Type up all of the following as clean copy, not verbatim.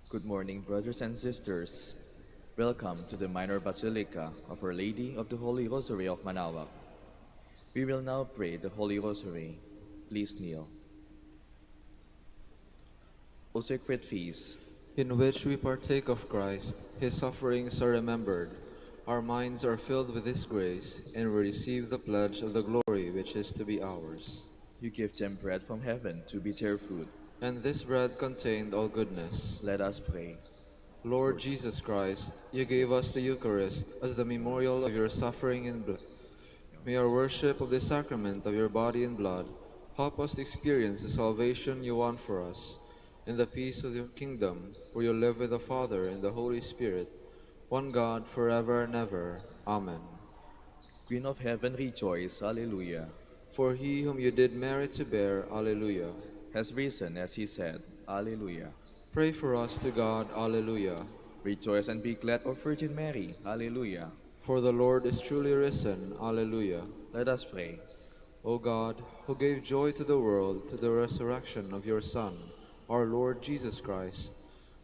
Good morning, brothers and sisters. Welcome to the Minor Basilica of Our Lady of the Holy Rosary of Manaoag. We will now pray the Holy Rosary. Please kneel. O sacred feast, in which we partake of Christ, his sufferings are remembered, our minds are filled with his grace, and we receive the pledge of the glory which is to be ours. you give them bread from heaven to be their food. And this bread contained all goodness. Let us pray. Lord Jesus Christ, you gave us the Eucharist as the memorial of your suffering and blood. May our worship of the sacrament of your body and blood help us to experience the salvation you won for us, in the peace of your kingdom, where you live with the Father and the Holy Spirit, one God, forever and ever. Amen. Queen of heaven, rejoice. Alleluia. For he whom you did merit to bear, Alleluia. Has risen as he said. Alleluia. Pray for us to God, Alleluia. Rejoice and be glad, O Virgin Mary. Alleluia. For the Lord is truly risen, Alleluia. Let us pray. O God, who gave joy to the world through the resurrection of your Son, our Lord Jesus Christ,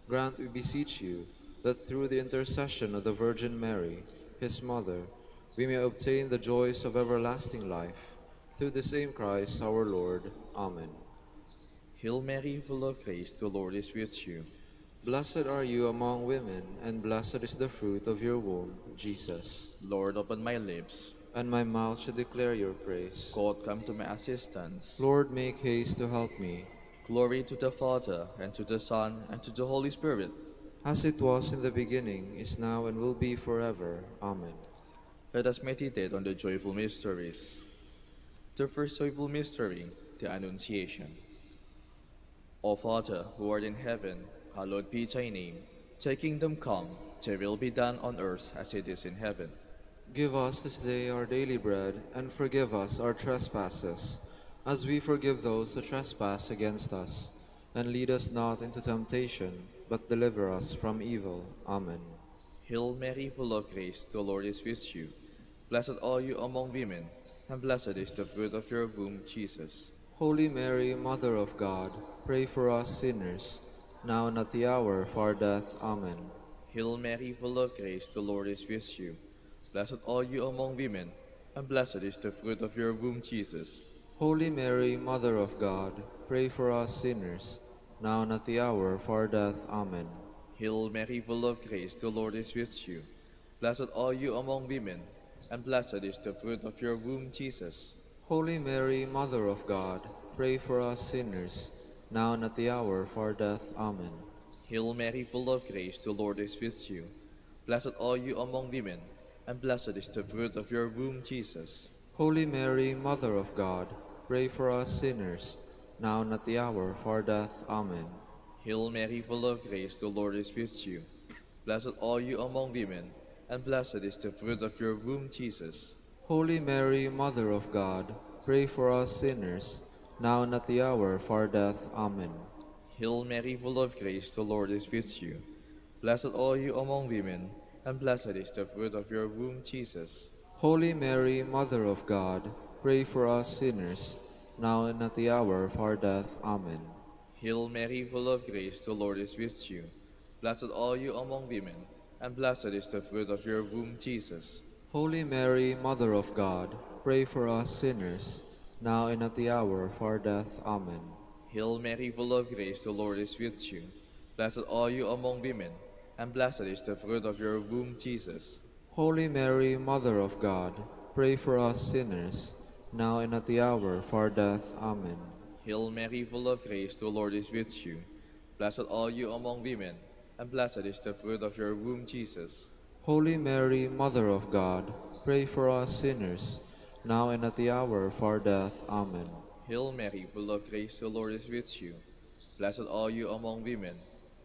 grant, we beseech you, that through the intercession of the Virgin Mary, his mother, we may obtain the joys of everlasting life. Through the same Christ our Lord. Amen. Hail Mary, full of grace, the Lord is with you. Blessed are you among women, and blessed is the fruit of your womb, Jesus. Lord, open my lips. And my mouth shall declare your praise. God, come to my assistance. Lord, make haste to help me. Glory to the Father, and to the Son, and to the Holy Spirit. As it was in the beginning, is now, and will be forever. Amen. Let us meditate on the joyful mysteries. The first joyful mystery, the Annunciation. O Father, who art in heaven, hallowed be thy name. Thy kingdom come, thy will be done on earth as it is in heaven. Give us this day our daily bread, and forgive us our trespasses, as we forgive those who trespass against us. And lead us not into temptation, but deliver us from evil. Amen. Hail Mary, full of grace, the Lord is with you. Blessed are you among women, and blessed is the fruit of your womb, Jesus. Holy Mary, Mother of God, pray for us sinners, now and at the hour of our death. Amen. Hail Mary, full of grace, the Lord is with you. Blessed are you among women, and blessed is the fruit of your womb, Jesus. Holy Mary, Mother of God, pray for us sinners, now and at the hour of our death. Amen. Hail Mary, full of grace, the Lord is with you. Blessed are you among women, and blessed is the fruit of your womb, Jesus. Holy Mary, Mother of God, pray for us sinners, now and at the hour of our death. Amen. Hail Mary, full of grace, the Lord is with you. Blessed are you among women, and blessed is the fruit of your womb, Jesus. Holy Mary, Mother of God, pray for us sinners, now and at the hour of our death. Amen. Hail Mary, full of grace, the Lord is with you. Blessed are you among women, and blessed is the fruit of your womb, Jesus. Holy Mary, Mother of God, pray for us sinners, now and at the hour of our death. Amen. Hail Mary, full of grace, the Lord is with you. Blessed are you among women, and blessed is the fruit of your womb, Jesus. Holy Mary, Mother of God, pray for us sinners, now and at the hour of our death. Amen. Hail Mary, full of grace, the Lord is with you. Blessed are you among women, and blessed is the fruit of your womb, Jesus. Holy Mary, Mother of God, pray for us sinners, now and at the hour of our death. Amen. Hail Mary, full of grace, the Lord is with you. Blessed are you among women, and blessed is the fruit of your womb, Jesus. Holy Mary, Mother of God, pray for us sinners, now and at the hour of our death. Amen. Hail Mary, full of grace, the Lord is with you. Blessed are you among women, and blessed is the fruit of your womb, Jesus. Holy Mary, Mother of God, pray for us sinners, now and at the hour of our death. Amen. Hail Mary, full of grace, the Lord is with you. Blessed are you among women,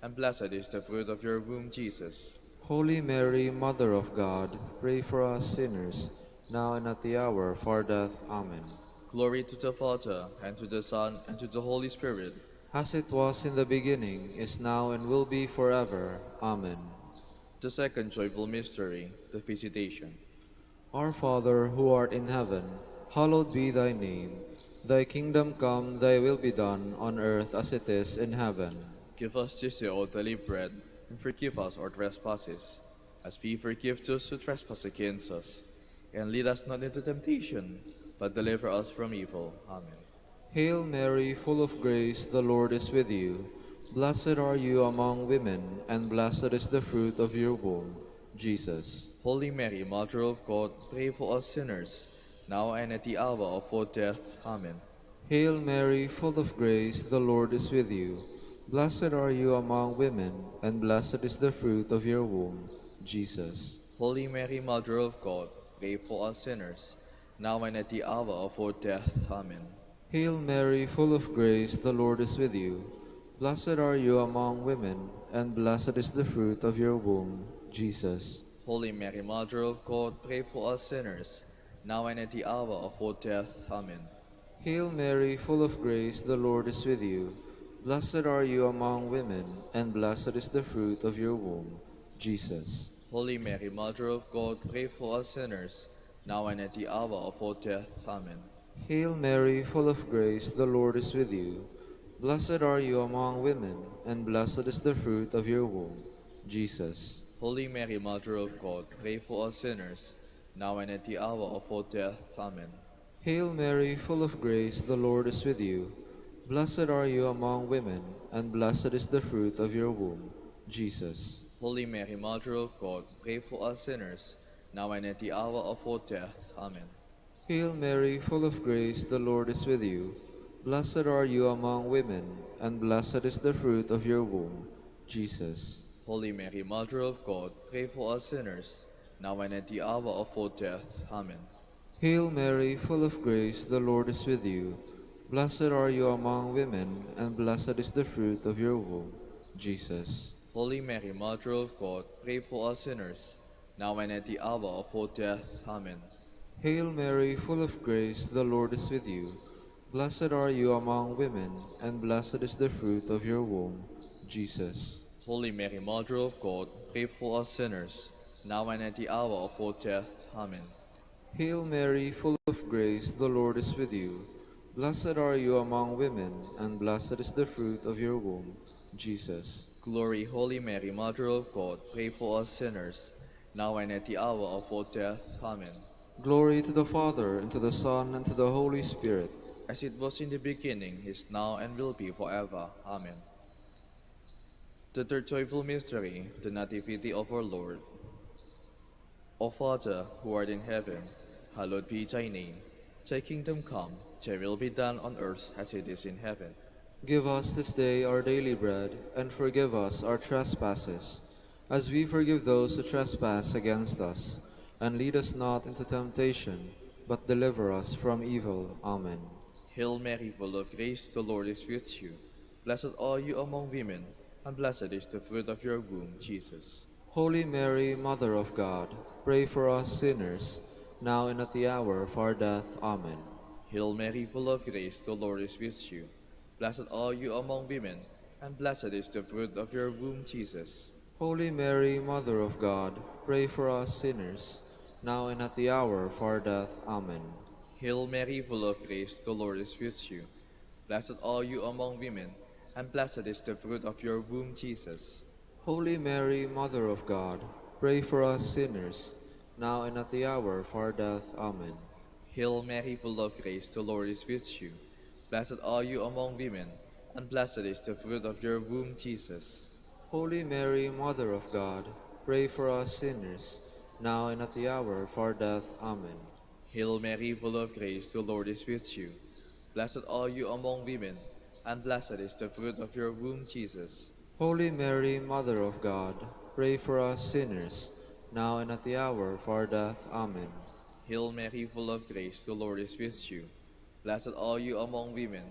and blessed is the fruit of your womb, Jesus. Holy Mary, Mother of God, pray for us sinners, now and at the hour of our death. Amen. Glory to the Father, and to the Son, and to the Holy Spirit. As it was in the beginning, is now, and will be forever. Amen. The second joyful mystery, the Visitation. Our Father, who art in heaven, hallowed be thy name. Thy kingdom come, thy will be done, on earth as it is in heaven. Give us this day our daily bread, and forgive us our trespasses, as we forgive those who trespass against us. And lead us not into temptation, but deliver us from evil. Amen. Hail Mary, full of grace, the Lord is with you. Blessed are you among women, and blessed is the fruit of your womb, Jesus. Holy Mary, Mother of God, pray for us sinners, now and at the hour of our death. Amen. Hail Mary, full of grace, the Lord is with you. Blessed are you among women, and blessed is the fruit of your womb, Jesus. Holy Mary, Mother of God, pray for us sinners, now and at the hour of our death. Amen. Hail Mary, full of grace, the Lord is with you. Blessed are you among women, and blessed is the fruit of your womb, Jesus. Holy Mary, Mother of God, pray for us sinners, now and at the hour of our death. Amen. Hail Mary, full of grace, the Lord is with you. Blessed are you among women, and blessed is the fruit of your womb, Jesus. Holy Mary, Mother of God, pray for us sinners, now and at the hour of our death. Amen. Hail Mary, full of grace, the Lord is with you. Blessed are you among women, and blessed is the fruit of your womb, Jesus. Holy Mary, Mother of God, pray for us sinners, now and at the hour of our death. Amen. Hail Mary, full of grace, the Lord is with you. Blessed are you among women, and blessed is the fruit of your womb, Jesus. Holy Mary, Mother of God, pray for us sinners, now and at the hour of our death. Amen. Hail Mary, full of grace, the Lord is with you. Blessed are you among women, and blessed is the fruit of your womb, Jesus. Holy Mary, Mother of God, pray for us sinners, now and at the hour of our death. Amen. Hail Mary, full of grace, the Lord is with you. Blessed are you among women, and blessed is the fruit of your womb, Jesus. Holy Mary, Mother of God, pray for us sinners, now and at the hour of our death. Amen. Hail Mary, full of grace, the Lord is with you. Blessed are you among women, and blessed is the fruit of your womb, Jesus. Holy Mary, Mother of God, pray for us sinners, now and at the hour of our death. Amen. Hail Mary, full of grace, the Lord is with you. Blessed are you among women, and blessed is the fruit of your womb, Jesus. Glory, Holy Mary, Mother of God, pray for us sinners, now and at the hour of our death. Amen. Glory to the Father, and to the Son, and to the Holy Spirit. As it was in the beginning, is now, and will be forever. Amen. The third joyful mystery, the Nativity of our Lord. O Father, who art in heaven, hallowed be thy name. Thy kingdom come, thy will be done on earth as it is in heaven. Give us this day our daily bread, and forgive us our trespasses, as we forgive those who trespass against us. And lead us not into temptation, but deliver us from evil. Amen. Hail Mary, full of grace, the Lord is with you. Blessed are you among women, and blessed is the fruit of your womb, Jesus. Holy Mary, Mother of God, pray for us sinners, now and at the hour of our death. Amen. Hail Mary, full of grace, the Lord is with you. Blessed are you among women, and blessed is the fruit of your womb, Jesus. Holy Mary, Mother of God, pray for us sinners, now and at the hour of our death. Amen. Hail Mary, full of grace, the Lord is with you. Blessed are you among women, and blessed is the fruit of your womb, Jesus. Holy Mary, Mother of God, pray for us sinners, now and at the hour of our death. Amen. Hail Mary, full of grace, the Lord is with you. Blessed are you among women, and blessed is the fruit of your womb, Jesus. Holy Mary, Mother of God, pray for us sinners, now and at the hour of our death. Amen. Hail Mary, full of grace, the Lord is with you. Blessed are you among women, and blessed is the fruit of your womb, Jesus. Holy Mary, Mother of God, pray for us sinners, now and at the hour of our death. Amen. Hail Mary, full of grace, the Lord is with you. Blessed are you among women,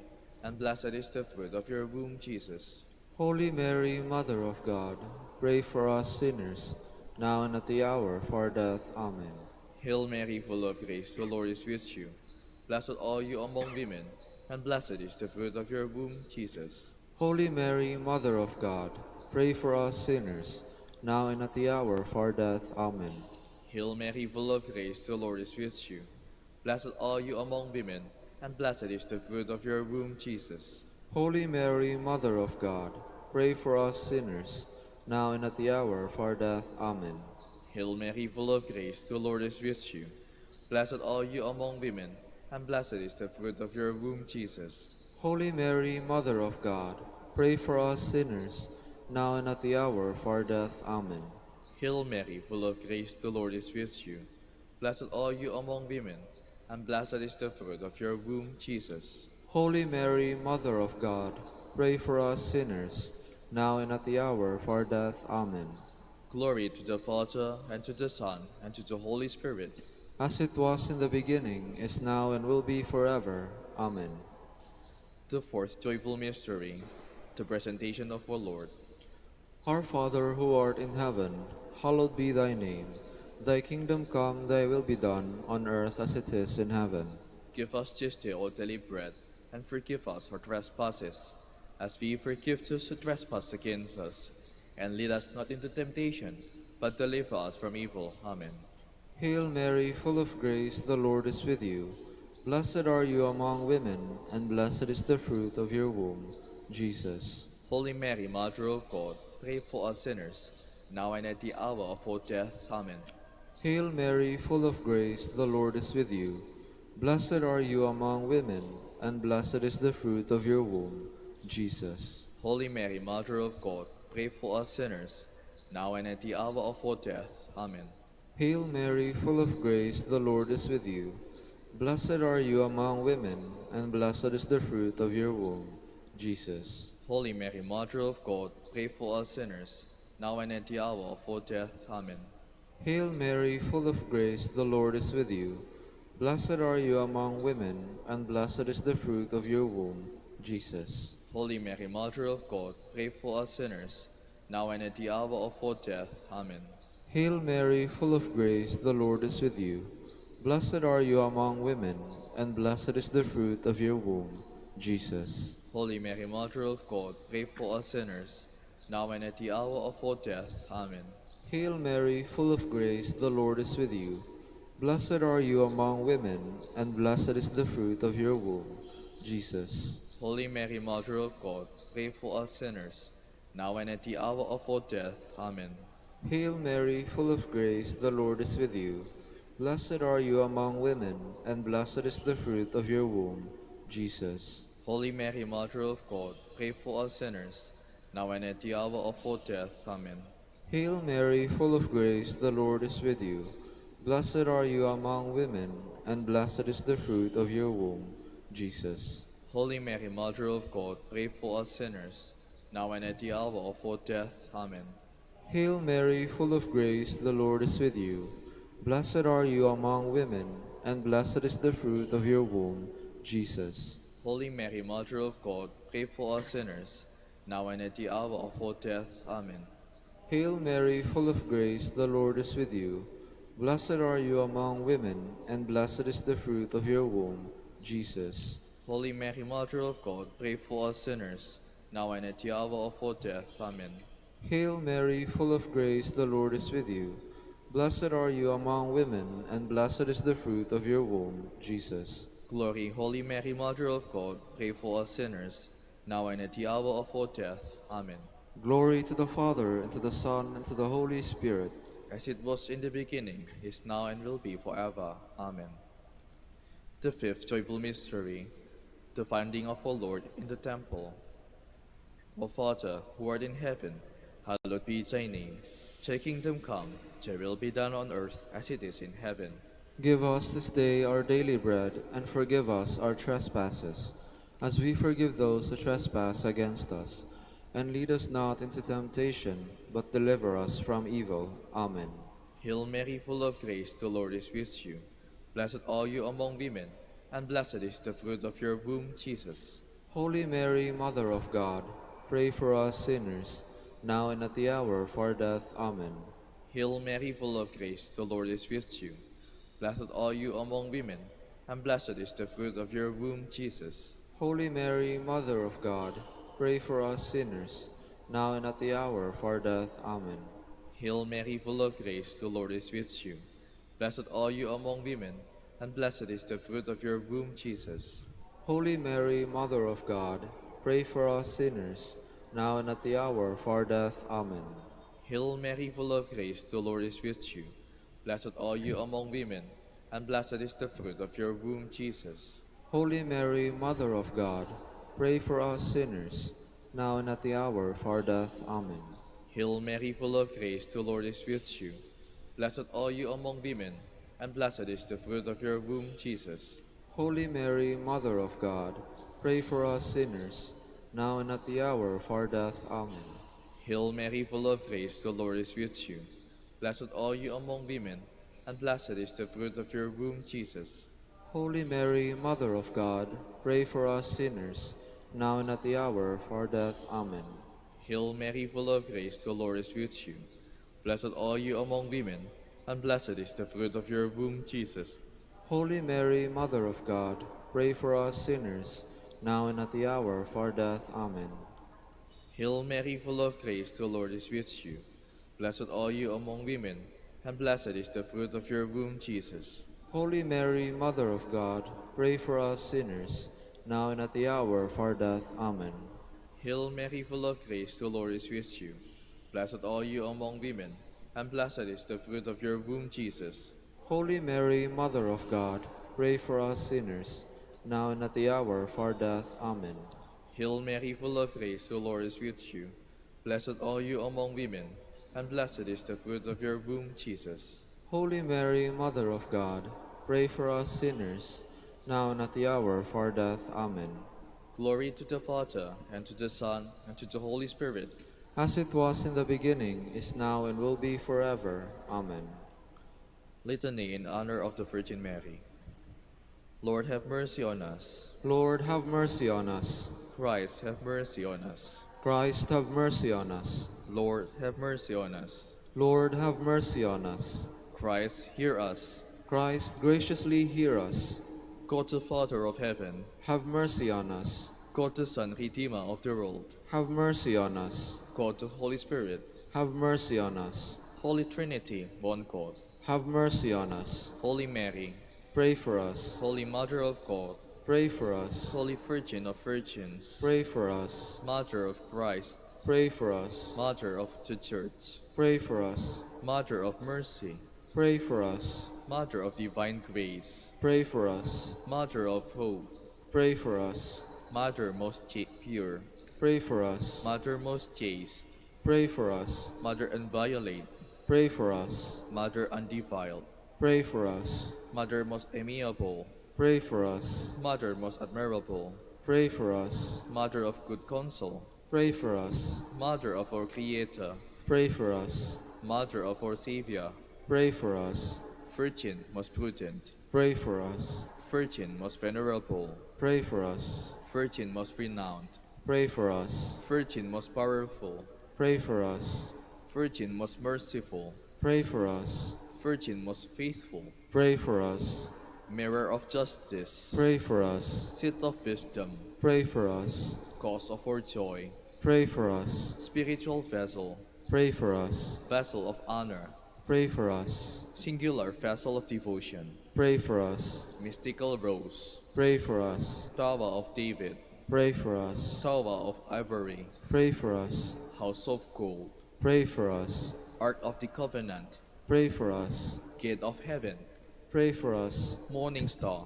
and blessed is the fruit of your womb, Jesus. Holy Mary, Mother of God, pray for us sinners, now and at the hour of our death. Amen. Hail Mary, full of grace, the Lord is with you. Blessed are you among women, and blessed is the fruit of your womb, Jesus. Holy Mary, Mother of God, pray for us sinners, now and at the hour of our death. Amen. Hail Mary, full of grace, the Lord is with you. Blessed are you among women, and blessed is the fruit of your womb, Jesus. Holy Mary, Mother of God, pray for us sinners, now and at the hour of our death. Amen. Hail Mary, full of grace, the Lord is with you. Blessed are you among women, and blessed is the fruit of your womb, Jesus. Holy Mary, Mother of God, pray for us sinners, now and at the hour of our death. Amen. Hail Mary, full of grace, the Lord is with you. Blessed are you among women, and blessed is the fruit of your womb, Jesus. Holy Mary, Mother of God, pray for us sinners, now and at the hour of our death. Amen. Glory to the Father, and to the Son, and to the Holy Spirit. As it was in the beginning, is now, and will be forever. Amen. The fourth joyful mystery, the presentation of our Lord. Our Father, who art in heaven, hallowed be thy name. Thy kingdom come, thy will be done, on earth as it is in heaven. Give us this day our daily bread, and forgive us our trespasses, as we forgive those who trespass against us. And lead us not into temptation, but deliver us from evil. Amen. Hail Mary, full of grace, the Lord is with you. Blessed are you among women, and blessed is the fruit of your womb, Jesus. Holy Mary, Mother of God, pray for us sinners, now and at the hour of our death. Amen. Hail Mary, full of grace, the Lord is with you. Blessed are you among women, and blessed is the fruit of your womb, Jesus. Holy Mary, Mother of God, pray for us sinners, now and at the hour of our death. Amen. Hail Mary, full of grace, the Lord is with you. Blessed are you among women, and blessed is the fruit of your womb, Jesus. Holy Mary, Mother of God, pray for us sinners, now and at the hour of our death. Amen. Hail Mary, full of grace, the Lord is with you. Blessed are you among women, and blessed is the fruit of your womb, Jesus. Holy Mary, Mother of God, pray for us sinners, now and at the hour of our death. Amen. Hail Mary, full of grace, the Lord is with you. Blessed are you among women, and blessed is the fruit of your womb, Jesus. Holy Mary, Mother of God, pray for us sinners, now and at the hour of our death. Amen. Hail Mary, full of grace, the Lord is with you. Blessed are you among women, and blessed is the fruit of your womb, Jesus. Holy Mary, Mother of God, pray for us sinners, now and at the hour of our death. Amen. Hail Mary, full of grace, the Lord is with you. Blessed are you among women, and blessed is the fruit of your womb, Jesus. Holy Mary, Mother of God, pray for us sinners, now and at the hour of our death. Amen. Hail Mary, full of grace, the Lord is with you. Blessed are you among women, and blessed is the fruit of your womb, Jesus. Holy Mary, Mother of God, pray for us sinners, now and at the hour of our death. Amen. Hail Mary, full of grace, the Lord is with you. Blessed are you among women, and blessed is the fruit of your womb, Jesus. Holy Mary, Mother of God, pray for us sinners, now and at the hour of our death. Amen. Hail Mary, full of grace, the Lord is with you. Blessed are you among women, and blessed is the fruit of your womb, Jesus. Holy Mary, Mother of God, pray for us sinners, now and at the hour of our death. Amen. Hail Mary, full of grace, the Lord is with you. Blessed are you among women, and blessed is the fruit of your womb, Jesus. Glory, Holy Mary, Mother of God, pray for us sinners, now and at the hour of our death. Amen. Glory to the Father, and to the Son, and to the Holy Spirit. As it was in the beginning, is now, and will be forever. Amen. The fifth joyful mystery, the finding of our Lord in the temple. Our Father, who art in heaven, hallowed be thy name. Thy kingdom come, thy will be done on earth as it is in heaven. Give us this day our daily bread, and forgive us our trespasses, as we forgive those who trespass against us. And lead us not into temptation, but deliver us from evil. Amen. Hail Mary, full of grace, the Lord is with you. Blessed are you among women, and blessed is the fruit of your womb, Jesus. Holy Mary, Mother of God, pray for us sinners, now and at the hour of our death. Amen. Hail Mary, full of grace, the Lord is with you. Blessed are you among women, and blessed is the fruit of your womb, Jesus. Holy Mary, Mother of God, pray for us sinners, now and at the hour of our death. Amen. Hail Mary, full of grace, the Lord is with you. Blessed are you among women, and blessed is the fruit of your womb, Jesus. Holy Mary, Mother of God, pray for us sinners, now and at the hour of our death. Amen. Hail Mary, full of grace, the Lord is with you. Blessed are you among women, and blessed is the fruit of your womb, Jesus. Holy Mary, Mother of God, pray for us sinners, now and at the hour of our death. Amen. Hail Mary, full of grace, the Lord is with you. Blessed are you among women, and blessed is the fruit of your womb, Jesus. Holy Mary, Mother of God, pray for us sinners, now and at the hour of our death. Amen. Hail Mary, full of grace, the Lord is with you. Blessed are you among women, and blessed is the fruit of your womb, Jesus. Holy Mary, Mother of God, pray for us sinners, now and at the hour of our death. Amen. Hail Mary, full of grace, the Lord is with you. Blessed are you among women, and blessed is the fruit of your womb, Jesus. Holy Mary, Mother of God, pray for us sinners, now and at the hour of our death. Amen. Hail Mary, full of grace, the Lord is with you. Blessed are you among women, and blessed is the fruit of your womb, Jesus. Holy Mary, Mother of God, pray for us sinners, now and at the hour of our death. Amen. Hail Mary, full of grace, the Lord is with you. Blessed are you among women, and blessed is the fruit of your womb, Jesus. Holy Mary, Mother of God, pray for us sinners, now and at the hour of our death. Amen. Hail Mary, full of grace, the Lord is with you. Blessed are you among women, and blessed is the fruit of your womb, Jesus. Holy Mary, Mother of God, pray for us sinners, now and at the hour of our death. Amen. Glory to the Father, and to the Son, and to the Holy Spirit. As it was in the beginning, is now, and will be forever. Amen. Litany in honor of the Virgin Mary. Lord, have mercy on us. Lord, have mercy on us. Christ, have mercy on us. Christ, have mercy on us. Lord, have mercy on us. Lord, have mercy on us. Christ, hear us. Christ, graciously hear us. God the Father of heaven, Have mercy on us. God the Son, Redeemer of the world, Have mercy on us. God the Holy Spirit, Have mercy on us. Holy Trinity, one God, Have mercy on us. Holy Mary, Pray for us. Holy Mother of God, Pray for us. Holy Virgin of Virgins, Pray for us. Mother of Christ, Pray for us. Mother of the Church, Pray for us. Mother of Mercy, Pray for us. Mother of Divine Grace, Pray for us. Mother of Hope, Pray for us. Mother most pure, Pray for us. Mother most chaste, Pray for us. Mother inviolate, Pray for us. Mother undefiled, Pray for us. Mother most amiable, Pray for us. Mother most admirable, Pray for us. Mother of good counsel, Pray for us. Mother of our Creator, Pray for us. Mother of our Savior, Pray for us. Virgin most prudent, Pray for us. Virgin most venerable, Pray for us. Virgin most renowned, Pray for us. Virgin most powerful, Pray for us. Virgin most merciful, Pray for us. Virgin most faithful, Pray for us. Mirror of justice, Pray for us. Seat of wisdom, Pray for us. Cause of our joy, Pray for us. Spiritual vessel, Pray for us. Vessel of honor, Pray for us. Singular vessel of devotion, Pray for us. Mystical rose, Pray for us. Tower of David, Pray for us. Tower of ivory, Pray for us. House of gold, Pray for us. Ark of the covenant, Pray for us. Gate of heaven, Pray for us. Morning star,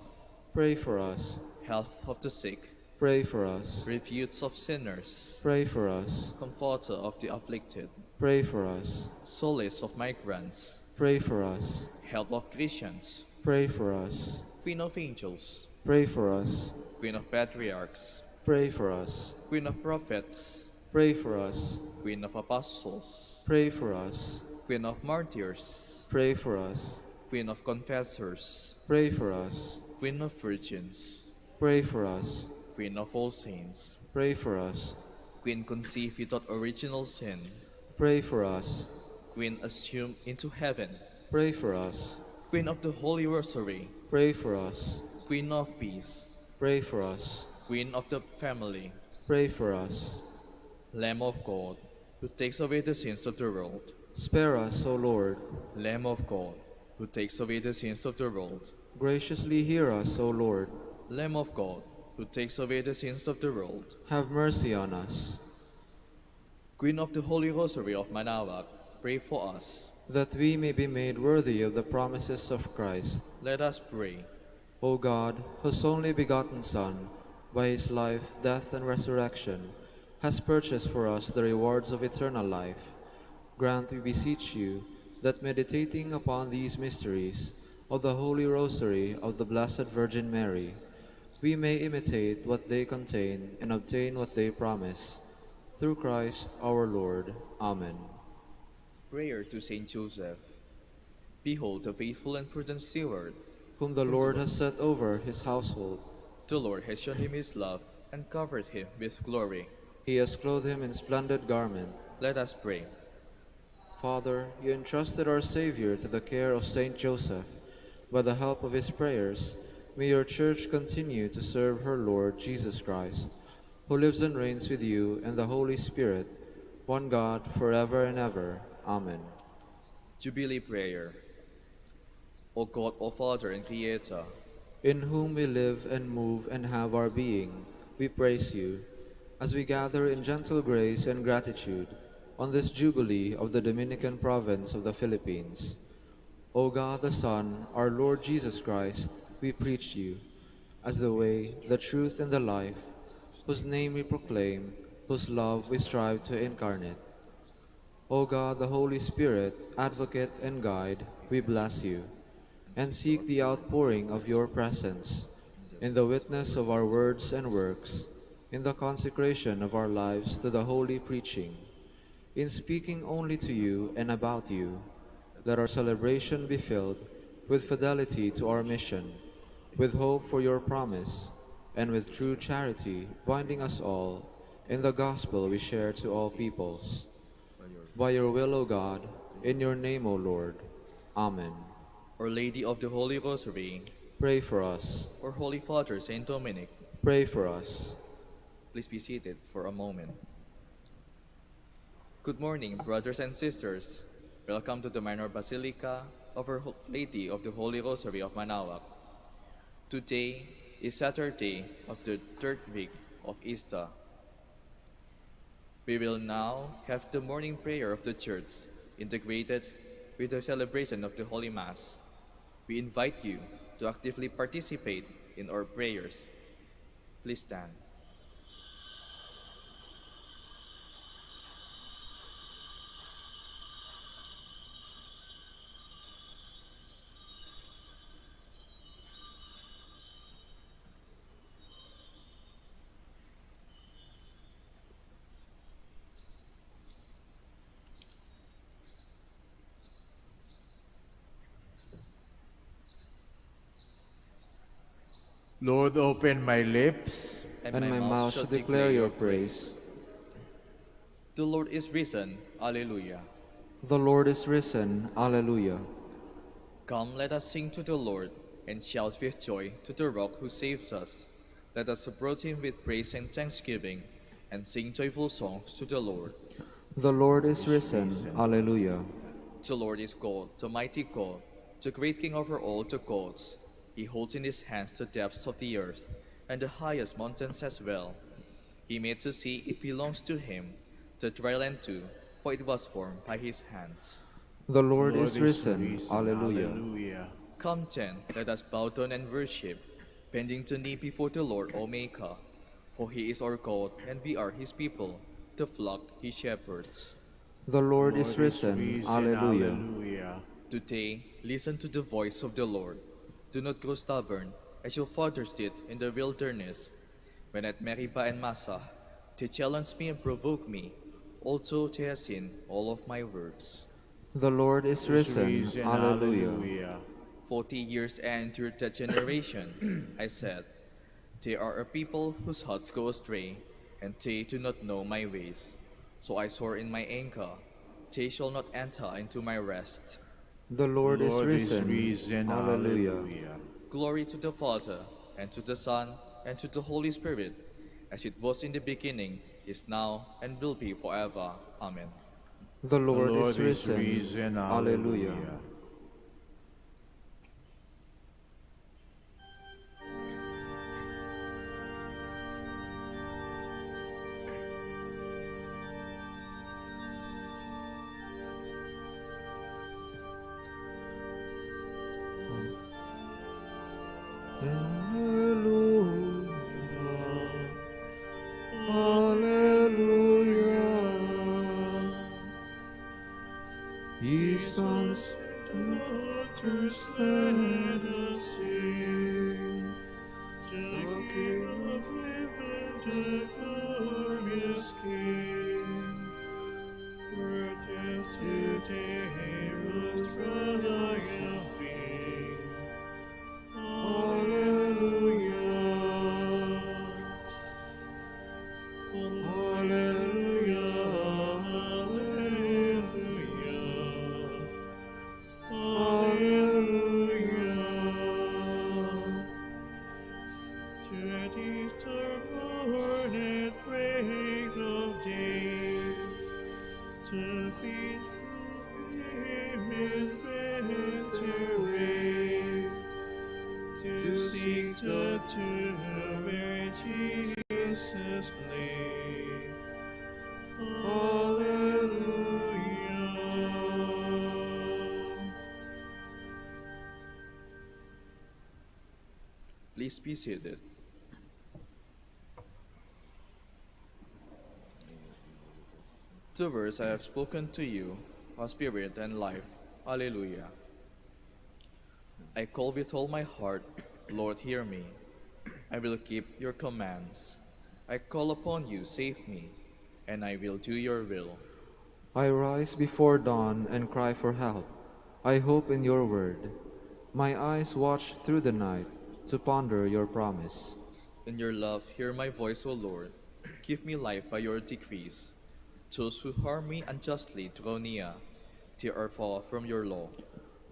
Pray for us. Health of the sick, Pray for us. Refuge of sinners, Pray for us. Comforter of the afflicted, Pray for us. Solace of migrants, Pray for us. Help of Christians, Pray for us. Queen of angels, Pray for us. Queen of patriarchs, Pray for us. Queen of prophets, Pray for us. Queen of apostles, Pray for us. Queen of martyrs, Pray for us. Queen of confessors, Pray for us. Queen of virgins, Pray for us. Queen of all saints, Pray for us. Queen conceived without original sin, Pray for us. Queen assumed into heaven, Pray for us. Queen of the Holy Rosary, Pray for us. Queen of peace, Pray for us. Queen of the family, Pray for us. Lamb of God, who takes away the sins of the world, Spare us, O Lord. Lamb of God, who takes away the sins of the world, Graciously hear us, O Lord. Lamb of God, who takes away the sins of the world, Have mercy on us. Queen of the Holy Rosary of Manaoag, pray for us. that we may be made worthy of the promises of Christ. Let us pray. O God, whose only begotten Son, by his life, death, and resurrection, has purchased for us the rewards of eternal life, grant, we beseech you, that meditating upon these mysteries of the Holy Rosary of the Blessed Virgin Mary, we may imitate what they contain and obtain what they promise. Through Christ our Lord. Amen. Prayer to Saint Joseph. Behold the faithful and prudent steward, Whom the Lord has set over his household. the Lord has shown him his love and covered him with glory. He has clothed him in splendid garment. Let us pray. Father, you entrusted our Savior to the care of Saint Joseph. By the help of his prayers, may your Church continue to serve her Lord Jesus Christ, who lives and reigns with you and the Holy Spirit, one God, forever and ever. Amen. Jubilee Prayer. O God, O Father and Creator, In whom we live and move and have our being, we praise you, as we gather in gentle grace and gratitude on this Jubilee of the Dominican province of the Philippines. O God the Son, our Lord Jesus Christ, we preach you, as the way, the truth, and the life, whose name we proclaim, whose love we strive to incarnate. O God, the Holy Spirit, advocate and guide, we bless you, and seek the outpouring of your presence, in the witness of our words and works, in the consecration of our lives to the holy preaching, in speaking only to you and about you. Let our celebration be filled with fidelity to our mission, with hope for your promise, and with true charity binding us all in the gospel we share to all peoples. By your will, O God, in your name, O Lord. Amen. Our Lady of the Holy Rosary, Pray for us. our Holy Father Saint Dominic, Pray for us. please be seated for a moment. Good morning, brothers and sisters. Welcome to the Minor Basilica of Our Lady of the Holy Rosary of Manaoag. Today is Saturday of the third week of Easter. We will now have the morning prayer of the Church integrated with the celebration of the Holy Mass. We invite you to actively participate in our prayers. Please stand. Lord, open my lips. And my mouth shall declare your praise. The Lord is risen. Alleluia. The Lord is risen. Alleluia. Come, let us sing to the Lord and shout with joy to the Rock who saves us. Let us approach him with praise and thanksgiving and sing joyful songs to the Lord. The Lord is risen. Alleluia. The Lord is God, the mighty God, the great King over all the gods. He holds in his hands the depths of the earth and the highest mountains as well. He made the sea, it belongs to him, the dry land too, for it was formed by his hands. The Lord is risen. Alleluia. Alleluia. Come then, let us bow down and worship, bending the knee before the Lord, O Maker. For he is our God, and we are his people, the flock he shepherds. The Lord is risen. Alleluia. Alleluia. Today, listen to the voice of the Lord. Do not grow stubborn, as your fathers did in the wilderness. When at Meribah and Massah, they challenged me and provoked me. Also they have seen all of my works. The Lord is risen. Alleluia. 40 years I endured that generation. I said, they are a people whose hearts go astray, and they do not know my ways. So I swore in my anger, they shall not enter into my rest. The Lord is risen. Alleluia. Glory to the Father, and to the Son, and to the Holy Spirit, as it was in the beginning, is now, and will be forever. Amen. The Lord is risen. Alleluia. Hallelujah. Hallelujah. Ye sons and daughters, let us sing. The King of heaven, the glorious King. Worthy today was triumphing. Hallelujah. Hallelujah. Hallelujah. Hallelujah. To thee the born at break of day, to feed him in winter, to seek the tomb where Jesus lay. Hallelujah. Please be seated. The words I have spoken to you are spirit and life. Alleluia. I call with all my heart, Lord, hear me. I will keep your commands. I call upon you, save me, and I will do your will. I rise before dawn and cry for help. I hope in your word. My eyes watch through the night to ponder your promise. In your love, hear my voice, O Lord. Give me life by your decrees. Those who harm me unjustly draw near. They are far from your law.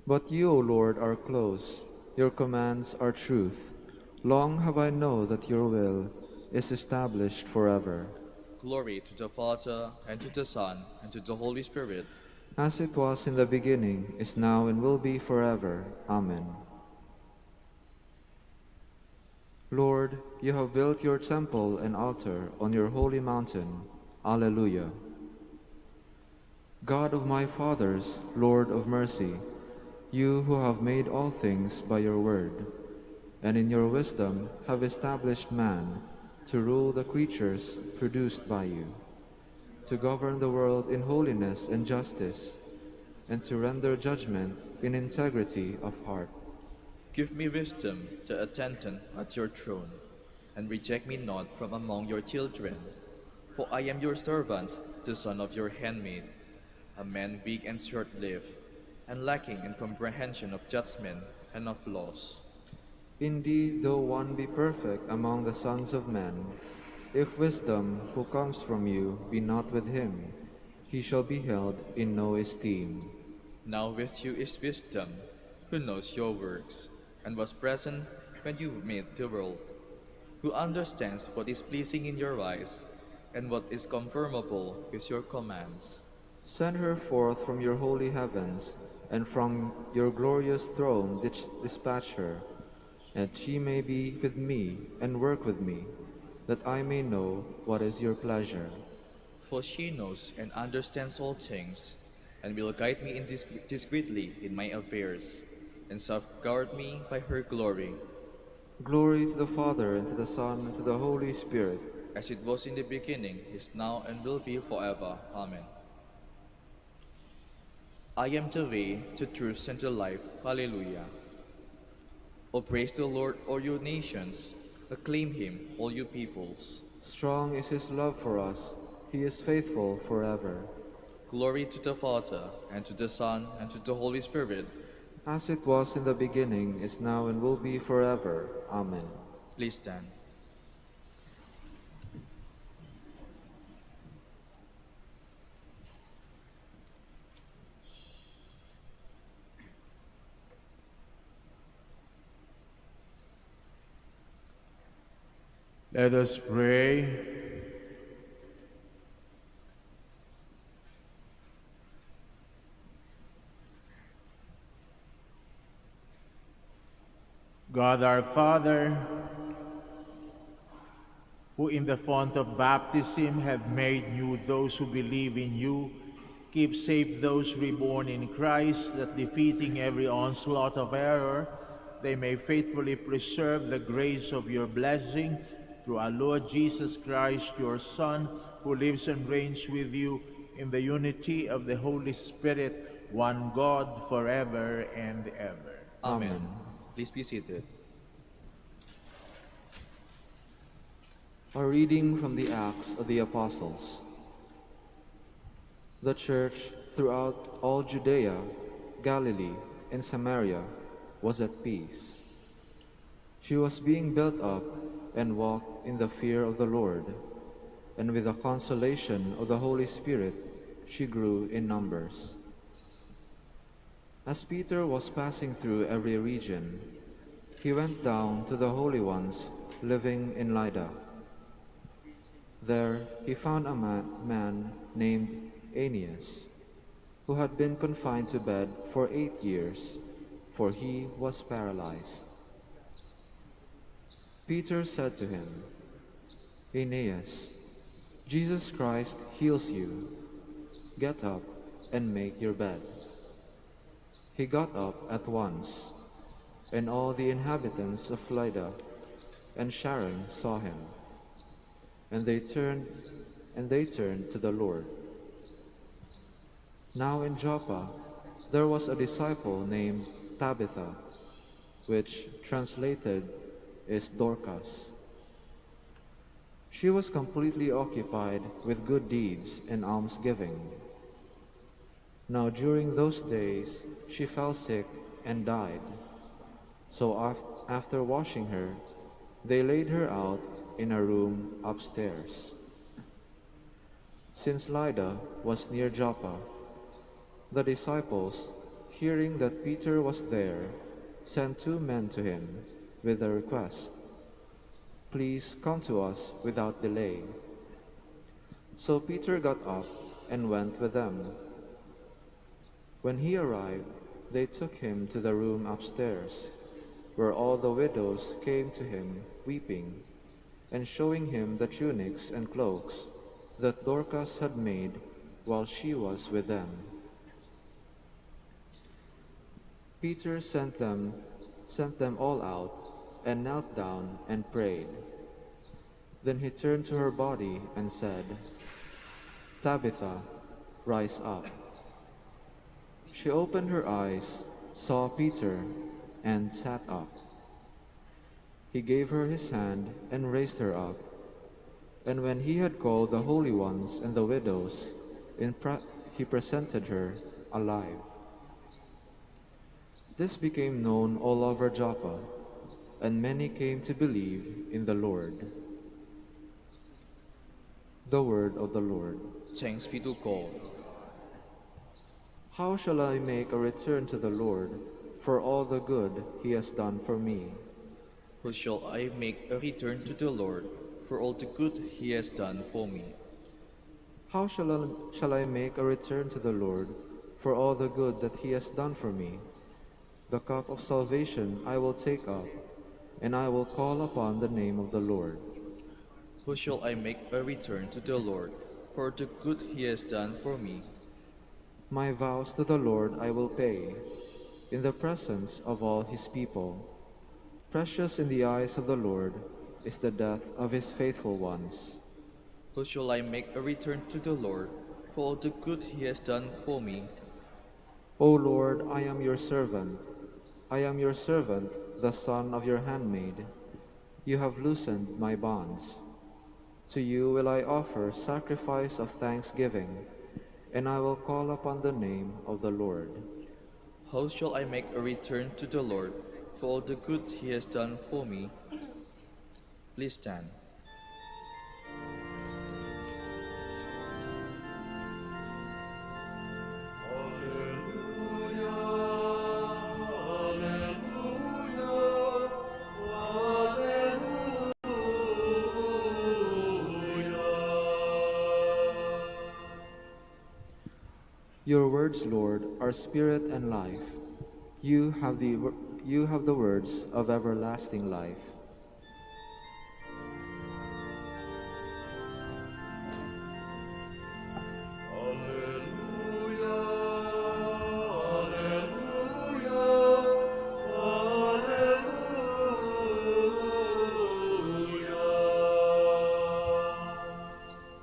But you, O Lord, are close. Your commands are truth. Long have I known that your will is established forever. Glory to the Father, and to the Son, and to the Holy Spirit. As it was in the beginning, is now, and will be forever. Amen. Lord, you have built your temple and altar on your holy mountain. Alleluia. God of my fathers, Lord of mercy, you who have made all things by your word, and in your wisdom have established man to rule the creatures produced by you, to govern the world in holiness and justice, and to render judgment in integrity of heart. Give me wisdom to attend at your throne, and reject me not from among your children. For I am your servant, the son of your handmaid, a man weak and short-lived, and lacking in comprehension of judgment and of laws. Indeed, though one be perfect among the sons of men, if wisdom, who comes from you, be not with him, he shall be held in no esteem. Now with you is wisdom, who knows your works, and was present when you made the world, who understands what is pleasing in your eyes, and what is conformable with your commands. Send her forth from your holy heavens, and from your glorious throne dispatch her, and she may be with me and work with me, that I may know what is your pleasure. For she knows and understands all things, and will guide me discreetly in my affairs, and safeguard me by her glory. Glory to the Father, and to the Son, and to the Holy Spirit. As it was in the beginning, is now, and will be forever. Amen. I am the way, the truth, and the life. Hallelujah. O praise the Lord, all you nations. Acclaim him, all you peoples. Strong is his love for us. He is faithful forever. Glory to the Father, and to the Son, and to the Holy Spirit. As it was in the beginning, is now, and will be forever. Amen. Please stand. Let us pray. God our Father, who in the font of baptism have made new those who believe in you, keep safe those reborn in Christ, that defeating every onslaught of error, they may faithfully preserve the grace of your blessing through our Lord Jesus Christ, your Son, who lives and reigns with you in the unity of the Holy Spirit, one God, forever and ever. Amen. Amen. Please be seated. A reading from the Acts of the Apostles. The church throughout all Judea, Galilee, and Samaria was at peace. She was being built up and walked in the fear of the Lord, and with the consolation of the Holy Spirit she grew in numbers. As Peter was passing through every region, he went down to the holy ones living in Lydda. There he found a man named Aeneas, who had been confined to bed for 8 years, for he was paralyzed. Peter said to him, "Aeneas, Jesus Christ heals you. Get up and make your bed." He got up at once, and all the inhabitants of Lydda and Sharon saw him, and they turned to the Lord. Now in Joppa there was a disciple named Tabitha, which translated is Dorcas. She was completely occupied with good deeds and almsgiving. Now during those days she fell sick and died. So after washing her, they laid her out in a room upstairs. Since Lydda was near Joppa, the disciples, hearing that Peter was there, sent 2 men to him with a request, "Please come to us without delay." So Peter got up and went with them. When he arrived, they took him to the room upstairs, where all the widows came to him weeping, and showing him the tunics and cloaks that Dorcas had made while she was with them. Peter sent them all out and knelt down and prayed. Then he turned to her body and said, "Tabitha, rise up." She opened her eyes, saw Peter, and sat up. He gave her his hand and raised her up. And when he had called the holy ones and the widows, he presented her alive. This became known all over Joppa, and many came to believe in the Lord. The word of the Lord. Thanks be to God. How shall I make a return to the Lord for all the good he has done for me? How shall I make a return to the Lord for all the good he has done for me? How shall I make a return to the Lord for all the good that he has done for me? The cup of salvation I will take up, and I will call upon the name of the Lord. How shall I make a return to the Lord for the good he has done for me? My vows to the Lord I will pay, in the presence of all his people. Precious in the eyes of the Lord is the death of his faithful ones. How shall I make a return to the Lord for all the good he has done for me? O Lord, I am your servant. I am your servant, the son of your handmaid. You have loosened my bonds. To you will I offer sacrifice of thanksgiving, and I will call upon the name of the Lord. How shall I make a return to the Lord for all the good he has done for me? Please stand. Your words, Lord, are spirit and life. You have the words of everlasting life.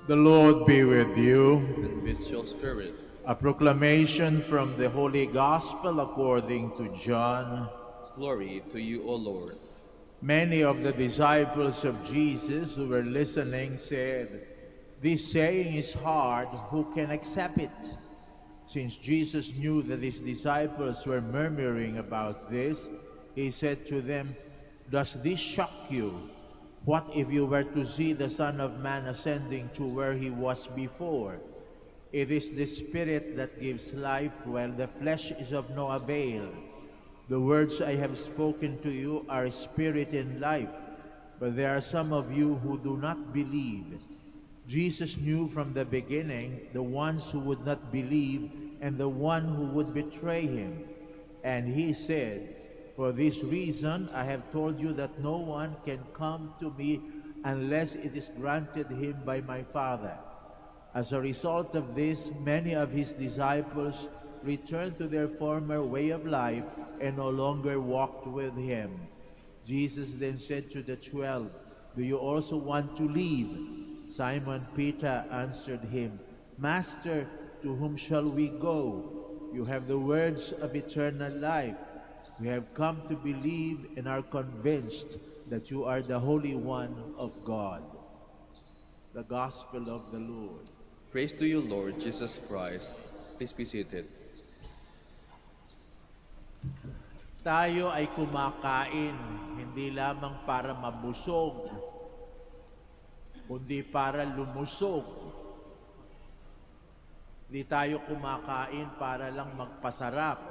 The Lord be with you. and with your spirit. A proclamation from the Holy Gospel according to John. Glory to you, O Lord. Many of the disciples of Jesus who were listening said, "This saying is hard, who can accept it?" Since Jesus knew that his disciples were murmuring about this, he said to them, "Does this shock you? What if you were to see the Son of Man ascending to where he was before? It is the Spirit that gives life, while the flesh is of no avail. The words I have spoken to you are spirit and life, but there are some of you who do not believe." Jesus knew from the beginning the ones who would not believe and the one who would betray him. And he said, "For this reason I have told you that no one can come to me unless it is granted him by my Father." As a result of this, many of his disciples returned to their former way of life and no longer walked with him. Jesus then said to the 12, "Do you also want to leave?" Simon Peter answered him, "Master, to whom shall we go? You have the words of eternal life. We have come to believe and are convinced that you are the Holy One of God." The Gospel of the Lord. Praise to you, Lord Jesus Christ. Please be seated. Tayo ay kumakain, hindi lamang para mabusog, kundi para lumusog. Hindi tayo kumakain para lang magpasarap,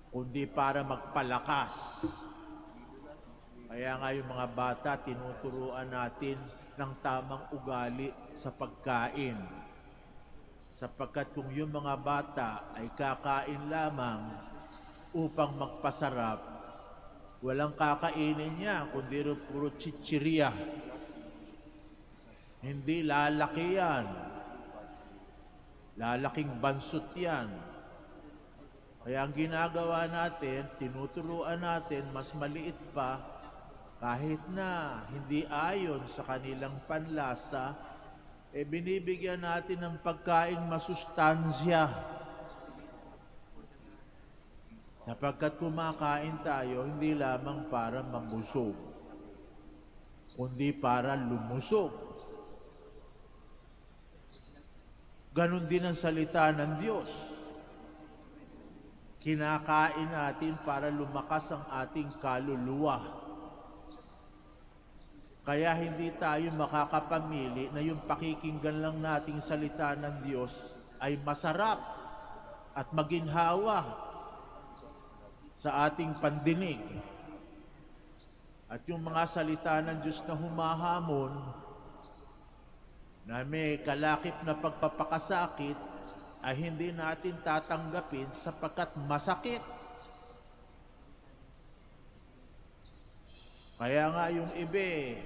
kundi para magpalakas. Kaya nga yung mga bata, tinuturuan natin ng tamang ugali sa pagkain. Sapagkat kung yung mga bata ay kakain lamang upang magpasarap, walang kakainin niya, kundi puro chichirya. Hindi lalaki yan. Lalaking bansot yan. Kaya ang ginagawa natin, tinuturuan natin, mas maliit pa, kahit na hindi ayon sa kanilang panlasa, binibigyan natin ng pagkain masustansya. Sapagkat kumakain tayo, hindi lamang para mabusog, kundi para lumusog. Ganon din ang salita ng Diyos. Kinakain natin para lumakas ang ating kaluluwa. Kaya hindi tayo makakapamili na yung pakikinggan lang nating salita ng Diyos ay masarap at maginhawa sa ating pandinig. At yung mga salita ng Diyos na humahamon, na may kalakip na pagpapakasakit, ay hindi natin tatanggapin sapagkat masakit. Kaya nga yung iba,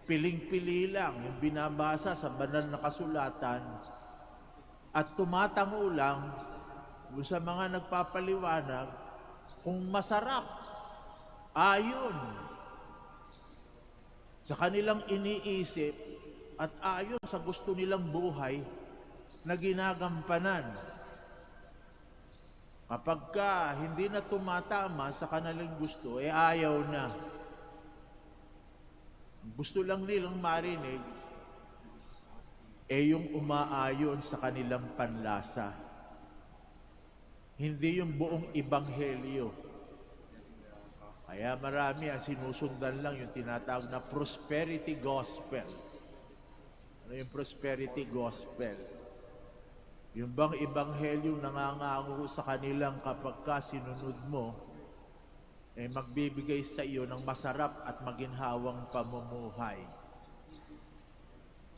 piling-pili lang yung binabasa sa banal na kasulatan at tumatango lang sa mga nagpapaliwanag kung masarap, ayon sa kanilang iniisip at ayon sa gusto nilang buhay na ginagampanan. Kapag ka hindi na tumatama sa kanilang gusto, ayaw na. Gusto lang nilang marinig yung umaayon sa kanilang panlasa. Hindi yung buong ebanghelyo. Kaya marami ang sinusundan lang yung tinatawag na prosperity gospel. Ano yung prosperity gospel? Yung bang ebanghelyo nangangango sa kanilang kapag ka sinunod mo, magbibigay sa iyo ng masarap at maginhawang pamumuhay.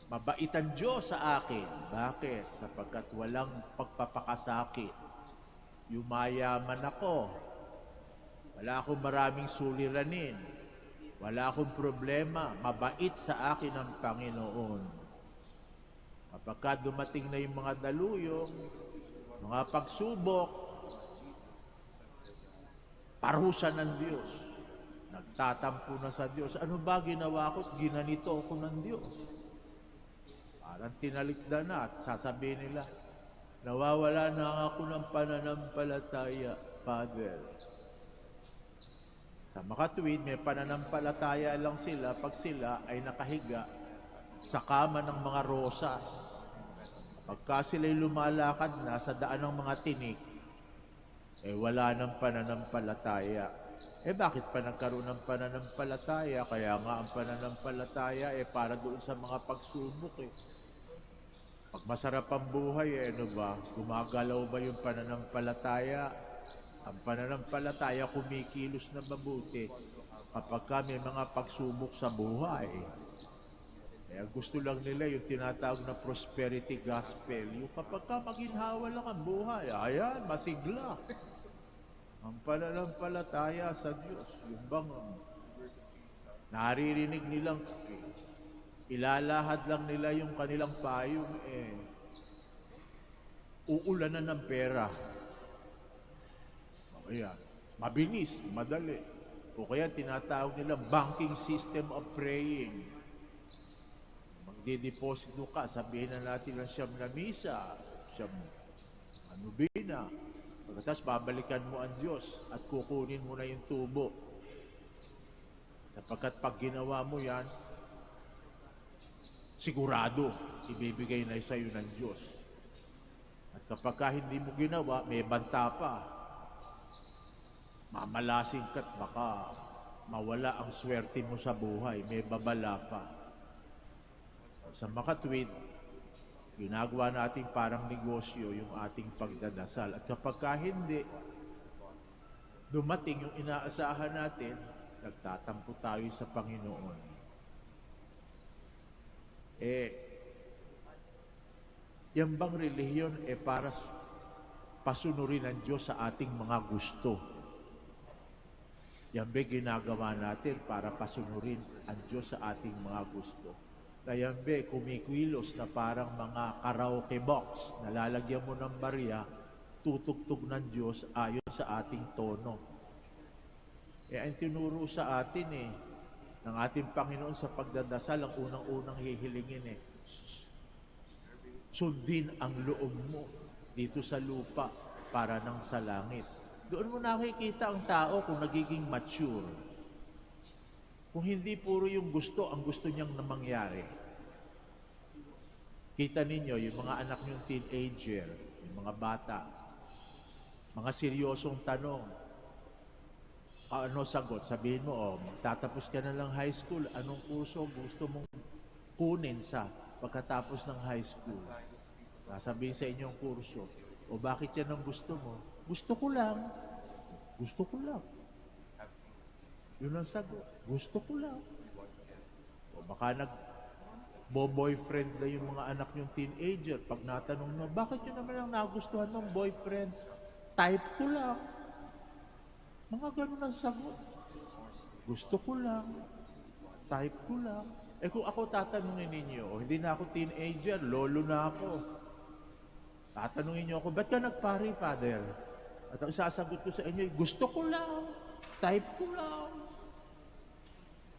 Mabait ang Diyos sa akin. Bakit? Sapagkat walang pagpapakasakit. Yumayaman ako. Wala akong maraming suliranin. Wala akong problema. Mabait sa akin ang Panginoon. Kapag dumating na yung mga daluyong, mga pagsubok, parusa ng Diyos. Nagtatampo na sa Diyos. Ano ba ginawa ko? Ginanito ako ng Diyos. Parang tinalikda na at sasabihin nila, nawawala na ako ng pananampalataya, Father. Sa makatuwid, may pananampalataya lang sila pag sila ay nakahiga sa kama ng mga rosas. Pagka sila'y lumalakad na sa daan ng mga tinik, wala ng pananampalataya. Bakit pa nagkaroon ng pananampalataya? Kaya nga ang pananampalataya para doon sa mga pagsubok Pag masarap ang buhay, ano ba? Gumagalaw ba yung pananampalataya? Ang pananampalataya kumikilos na mabuti kapag may mga pagsubok sa buhay. Kaya gusto lang nila yung tinatawag na prosperity gospel. Yung kapag maginhawa lang ang buhay, ayan, masigla. Ang pananampalataya sa Diyos, yung bang naririnig nilang ilalahad lang nila yung kanilang payong, uulanan ng pera. Ayan, mabilis, madali. O kaya tinatawag nilang banking system of praying. Magdideposito ka, sabihin na natin lang siyam na misa, siyam anubina. Pagkatapos babalikan mo ang Diyos at kukunin mo na yung tubo. Sapagkat pag ginawa mo yan, sigurado, ibibigay na sa iyo ng Diyos. At kapag hindi mo ginawa, may banta pa. Mamalasing ka't baka mawala ang swerte mo sa buhay, may babala pa. Sa makatwid, ginagawa natin parang negosyo yung ating pagdadasal. At kapag hindi, dumating yung inaasahan natin, nagtatampo tayo sa Panginoon. Yan bang relihiyon para pasunurin ng Diyos sa ating mga gusto? Yan ba ginagawa natin para pasunurin ang Diyos sa ating mga gusto? Kaya kumikilos na parang mga karaoke box, nalalagyan mo ng barya, tutugtog ng Diyos ayon sa ating tono. Ang tinuro sa atin ng ating Panginoon sa pagdadasal, ang unang-unang hihilingin sundin ang loob mo dito sa lupa para nang sa langit. Doon mo nakikita ang tao kung nagiging mature. Kung hindi puro yung gusto, ang gusto niyang na mangyari. Kita ninyo, yung mga anak niyong teenager, yung mga bata, mga seryosong tanong, ano sagot? Sabihin mo, magtatapos ka na lang high school, anong kurso gusto mong kunin sa pagkatapos ng high school? Sasabihin sa inyong kurso, bakit yan ang gusto mo? Gusto ko lang. Gusto ko lang. Yun ang sagot. Gusto ko lang. Baka boyfriend na yung mga anak yung teenager. Pag natanong na, bakit yun naman ang nagustuhan ng boyfriend? Type ko lang. Mga ganun ang sagot. Gusto ko lang. Type ko lang. Kung ako tatanungin ninyo, hindi na ako teenager, lolo na ako. Tatanungin niyo ako, ba't ka nagpari, Father? At ang sasagot ko sa inyo, gusto ko lang. Type ko lang.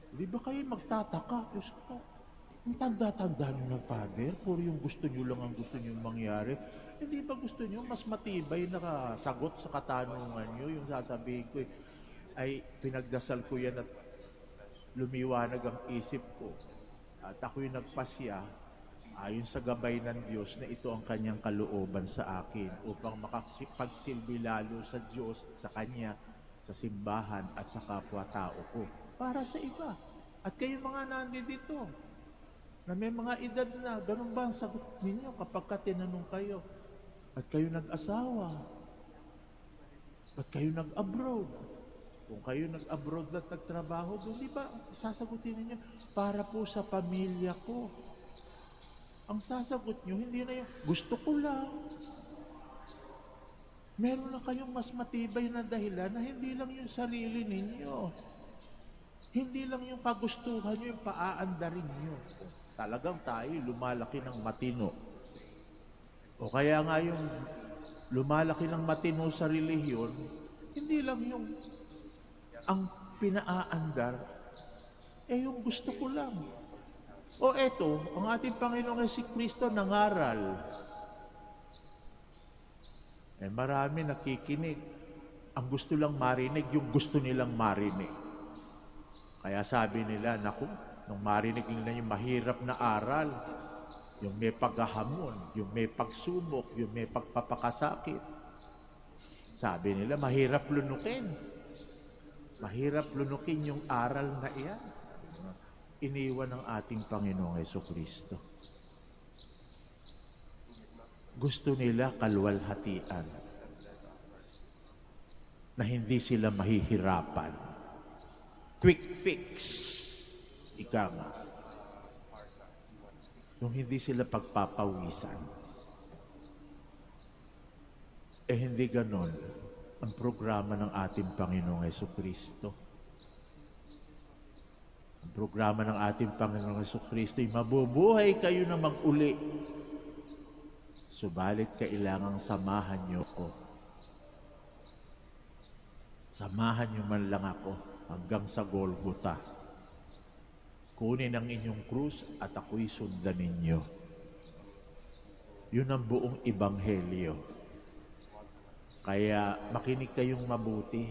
Di ba kayo magtataka? Diyos ko, ang tanda-tanda nyo na, Father, puro yung gusto nyo lang ang gusto nyo mangyari. Hindi ba gusto nyo mas matibay na sagot sa katanungan nyo? Yung sasabihin ko, ay pinagdasal ko yan at lumiwanag ang isip ko. At ako'y nagpasya, ayon sa gabay ng Diyos na ito ang kanyang kalooban sa akin upang makapagsilbi lalo sa Diyos, sa Kanya, sa simbahan at sa kapwa-tao ko. Para sa iba. At kayo mga nandito, na may mga edad na, ganun ba ang sagot ninyo kapag tinanong kayo? At kayo nag-asawa? At kayo nag-abroad? Kung kayo nag-abroad at nagtrabaho, doon, di ba sasagutin ninyo, para po sa pamilya ko. Ang sasagot nyo, hindi na yung, gusto ko lang. Meron na kayong mas matibay na dahilan na hindi lang yung sarili ninyo. Hindi lang yung kagustuhan nyo, yung paaandarin nyo. Talagang tayo lumalaki ng matino. O kaya nga yung lumalaki ng matino sa relihiyon, hindi lang yung ang pinaaandar, yung gusto ko lang. O eto, ang ating Panginoong Jesucristo nangaral. Marami nakikinig. Ang gusto lang marinig, yung gusto nilang marinig. Kaya sabi nila, naku, nung marinig nila yung mahirap na aral, yung may paghahamon, yung may pagsubok, yung may pagpapakasakit. Sabi nila, mahirap lunukin. Mahirap lunukin yung aral na iyan. Iniwan ng ating Panginoong Jesucristo. Gusto nila kalwalhatian. Na hindi sila mahihirapan. Quick fix. Ika nga. Yung hindi sila pagpapawisan. Hindi ganon ang programa ng ating Panginoong Jesucristo. Ang programa ng ating Panginoong Jesucristo ay mabubuhay kayo na mag-uli. Subalit kailangang samahan niyo ko. Samahan niyo man lang ako hanggang sa Golgota. Kunin ang inyong krus at ako'y sundan ninyo. Yun ang buong ebanghelyo. Kaya makinig kayong mabuti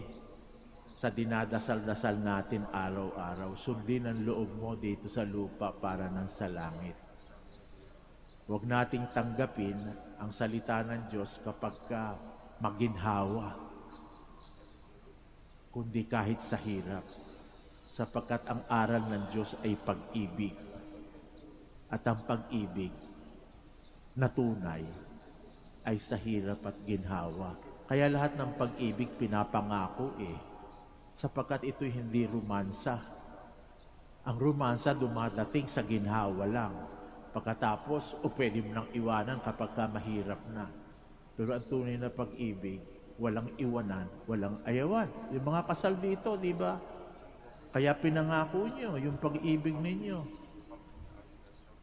sa dinadasal-dasal natin araw-araw. Sundin ang loob mo dito sa lupa para nang sa langit. Huwag nating tanggapin ang salita ng Diyos kapag maginhawa, kundi kahit sa hirap. Sapagkat ang aral ng Diyos ay pag-ibig. At ang pag-ibig na tunay ay sa hirap at ginhawa. Kaya lahat ng pag-ibig pinapangako sapagkat ito'y hindi romansa. Ang romansa dumadating sa ginhawa lang. Pagkatapos, pwede mo nang iwanan kapag mahirap na. Pero ang tunay na pag-ibig, walang iwanan, walang ayawan. Yung mga kasal dito, di ba? Kaya pinangako nyo yung pag-ibig ninyo.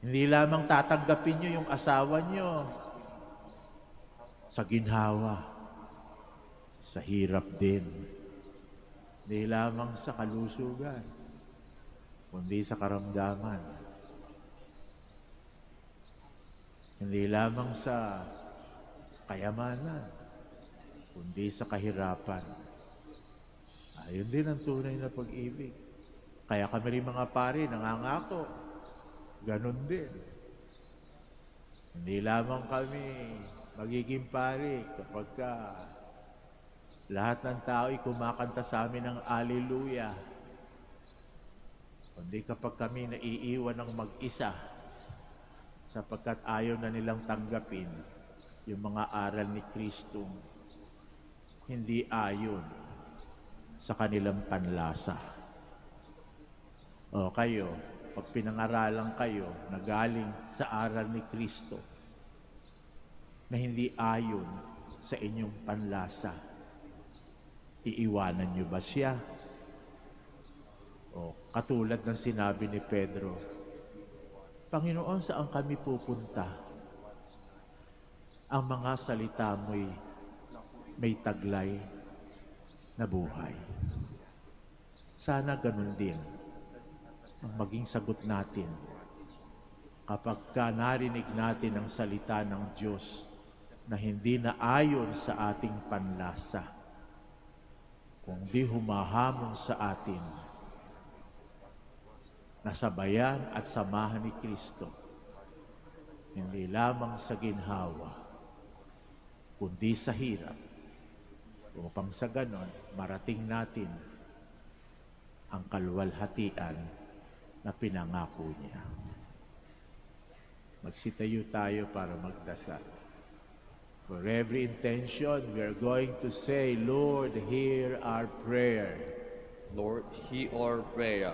Hindi lamang tatanggapin nyo yung asawa nyo sa ginhawa. Sa hirap din. Hindi lamang sa kalusugan, kundi sa karamdaman. Hindi lamang sa kayamanan, kundi sa kahirapan. Ayun din ang tunay na pag-ibig. Kaya kami rin mga pari, nangangako. Ganon din. Hindi lamang kami magiging pari kapag lahat ng tao ay kumakanta sa amin ng Alleluia. Kundi kapag kami naiiwan ng mag-isa, sapagkat ayaw na nilang tanggapin yung mga aral ni Kristo, hindi ayon sa kanilang panlasa. O kayo, pag pinangaralan kayo na galing sa aral ni Kristo, na hindi ayon sa inyong panlasa, iiwanan niyo ba siya? O katulad ng sinabi ni Pedro, Panginoon, saan kami pupunta? Ang mga salita mo'y may taglay na buhay. Sana ganun din ang maging sagot natin kapag narinig natin ang salita ng Diyos na hindi na ayon sa ating panlasa, kundi humahamon sa atin na sabayan at samahan ni Kristo, hindi lamang sa ginhawa, kundi sa hirap, upang sa ganon marating natin ang kalwalhatian na pinangako niya. Magsitayo tayo para magdasal. For every intention, we are going to say, Lord, hear our prayer. Lord, hear our prayer.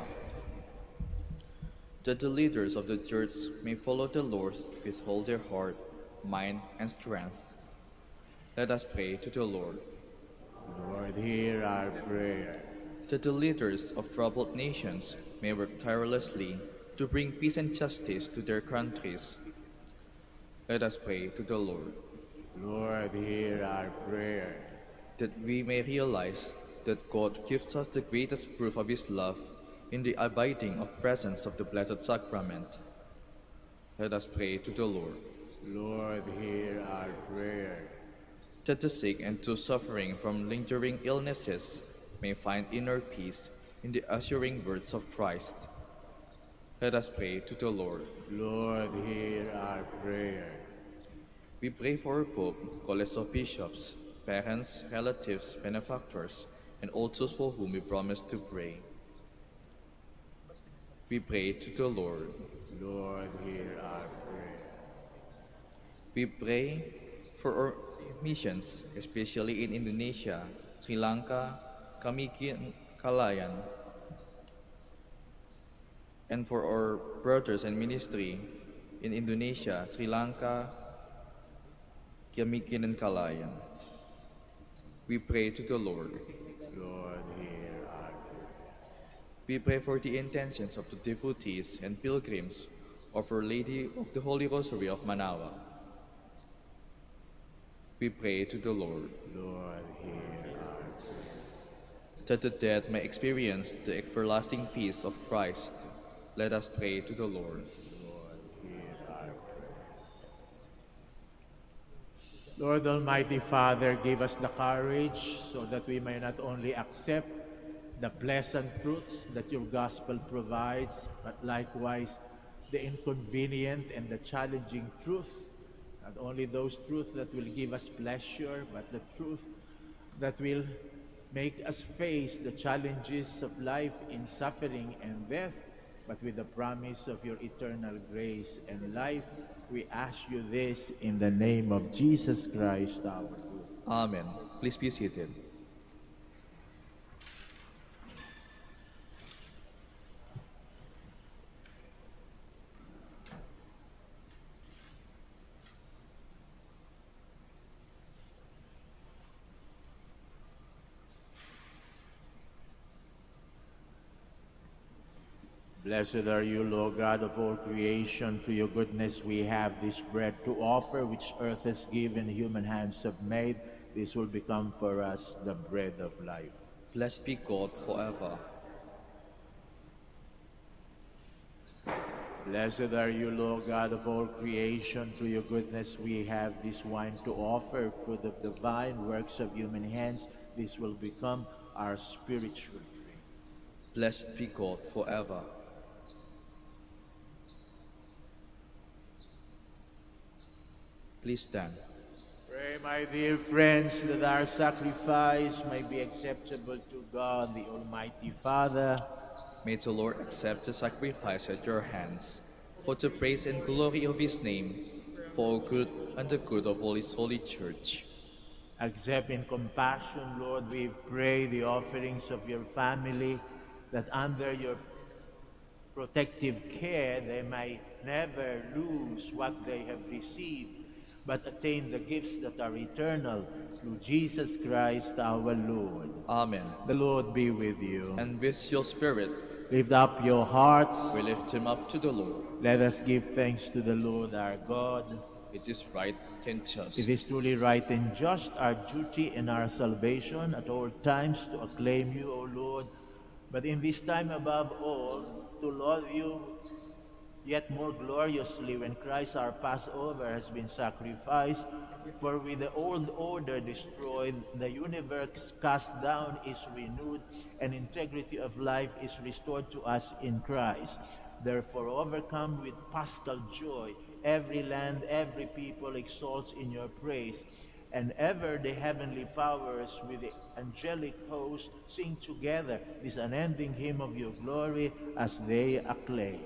That the leaders of the church may follow the Lord with all their heart, mind, and strength. Let us pray to the Lord. Lord, hear our prayer. That the leaders of troubled nations may work tirelessly to bring peace and justice to their countries. Let us pray to the Lord. Lord, hear our prayer. That we may realize that God gives us the greatest proof of His love in the abiding of presence of the Blessed Sacrament. Let us pray to the Lord. Lord, hear our prayer. That the sick and those suffering from lingering illnesses may find inner peace in the assuring words of Christ. Let us pray to the Lord. Lord, hear our prayer. We pray for our Pope, college of bishops, parents, relatives, benefactors, and all those for whom we promise to pray. We pray to the Lord. Lord, hear our prayer. We pray for our missions, especially in Indonesia, Sri Lanka, Kamikin, Kalayan, and for our brothers and ministry in Indonesia, Sri Lanka, Kamikin, and Kalayan. We pray to the Lord. Lord, hear our prayer. We pray for the intentions of the devotees and pilgrims of Our Lady of the Holy Rosary of Manaoag. We pray to the Lord. Lord, hear our prayer. That the dead may experience the everlasting peace of Christ. Let us pray to the Lord. Lord, hear our prayer. Lord Almighty Father, give us the courage so that we may not only accept the pleasant truths that your gospel provides, but likewise the inconvenient and the challenging truth. Not only those truths that will give us pleasure, but the truth that will make us face the challenges of life in suffering and death, but with the promise of your eternal grace and life. We ask you this in the name of Jesus Christ, our Lord. Amen. Please be seated. Blessed are you, Lord God of all creation. Through your goodness we have this bread to offer, which earth has given, human hands have made. This will become for us the bread of life. Blessed be God forever. Blessed are you, Lord God of all creation. Through your goodness we have this wine to offer, fruit of divine works of human hands. This will become our spiritual drink. Blessed be God forever. Please stand. Pray, my dear friends, that our sacrifice may be acceptable to God, the Almighty Father. May the Lord accept the sacrifice at your hands, for the praise and glory of his name, for our good and the good of all his holy church. Accept in compassion, Lord, we pray, the offerings of your family, that under your protective care they may never lose what they have received, but attain the gifts that are eternal, through Jesus Christ our Lord. Amen. The Lord be with you. And with your spirit, Lift up your hearts. we lift him up to the Lord. Let us give thanks to the Lord our God. It is right and just. It is truly right and just, our duty and our salvation at all times to acclaim you, O Lord, but in this time above all, to love you yet more gloriously when Christ our Passover has been sacrificed. For with the old order destroyed, the universe cast down is renewed, and integrity of life is restored to us in Christ. Therefore, overcome with paschal joy, every land, every people exalts in your praise, and ever the heavenly powers with the angelic host sing together this unending hymn of your glory as they acclaim.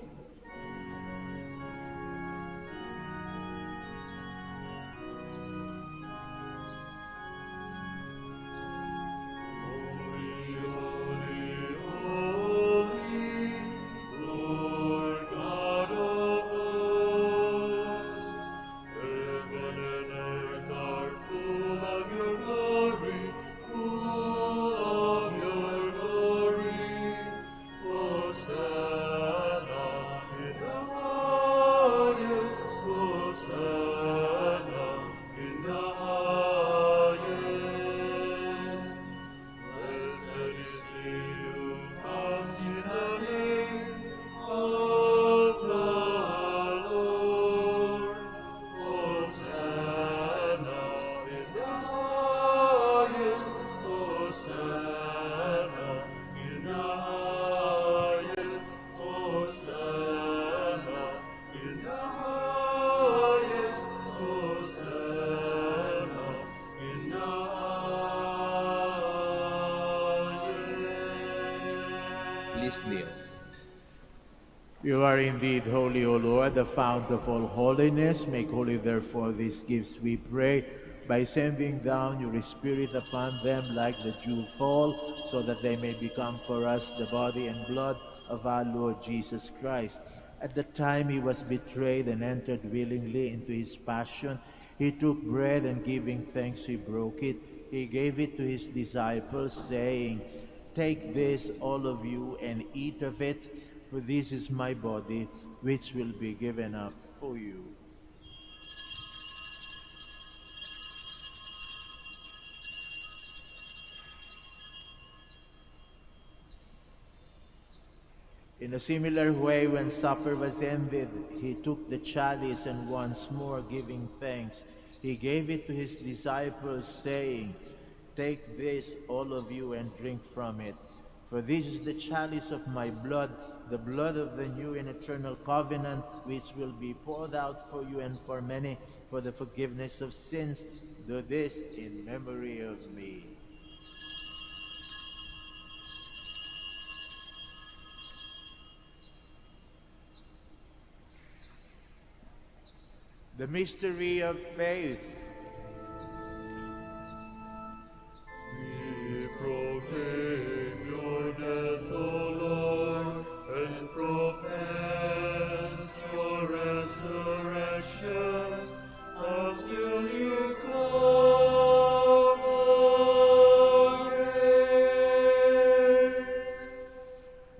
Please kneel. You are indeed holy, O Lord, the fount of all holiness. Make holy, therefore, these gifts, we pray, by sending down your Spirit upon them like the dew fall, so that they may become for us the body and blood of our Lord Jesus Christ. At the time he was betrayed and entered willingly into his passion, he took bread and giving thanks, he broke it. He gave it to his disciples, saying, "Take this, all of you, and eat of it, for this is my body, which will be given up for you." In a similar way, when supper was ended, he took the chalice and once more giving thanks, he gave it to his disciples, saying, "Take this, all of you, and drink from it. For this is the chalice of my blood, the blood of the new and eternal covenant, which will be poured out for you and for many for the forgiveness of sins. Do this in memory of me." The mystery of faith. We proclaim your death, O Lord, and profess your resurrection until you come again.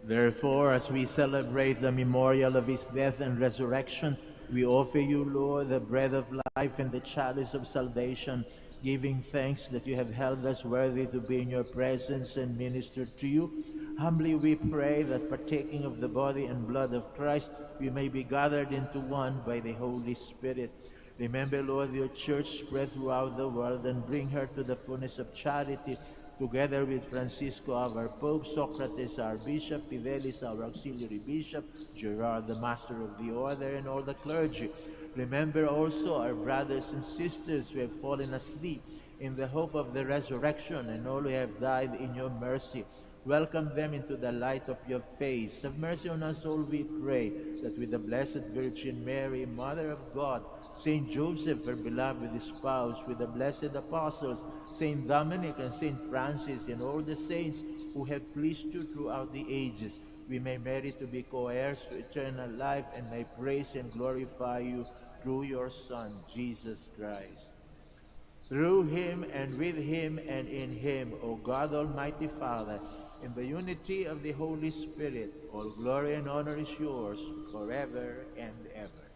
Therefore, as we celebrate the memorial of his death and resurrection, we offer you, Lord, the bread of life and the chalice of salvation, giving thanks that you have held us worthy to be in your presence and minister to you. Humbly we pray that, partaking of the body and blood of Christ, we may be gathered into one by the Holy Spirit. Remember, Lord, your church spread throughout the world, and bring her to the fullness of charity, together with Francisco, our Pope, Socrates, our Bishop, Fidelis, our Auxiliary Bishop, Gerard, the Master of the Order, and all the clergy. Remember also our brothers and sisters who have fallen asleep in the hope of the resurrection, and all who have died in your mercy. Welcome them into the light of your face. Have mercy on us all, we pray, that with the Blessed Virgin Mary, Mother of God, Saint Joseph, her beloved spouse, with the blessed apostles, Saint Dominic and Saint Francis, and all the saints who have pleased you throughout the ages, we may merit to be co-heirs to eternal life, and may praise and glorify you through your Son, Jesus Christ. Through him, and with him, and in him, O God, Almighty Father, in the unity of the Holy Spirit, all glory and honor is yours forever and ever.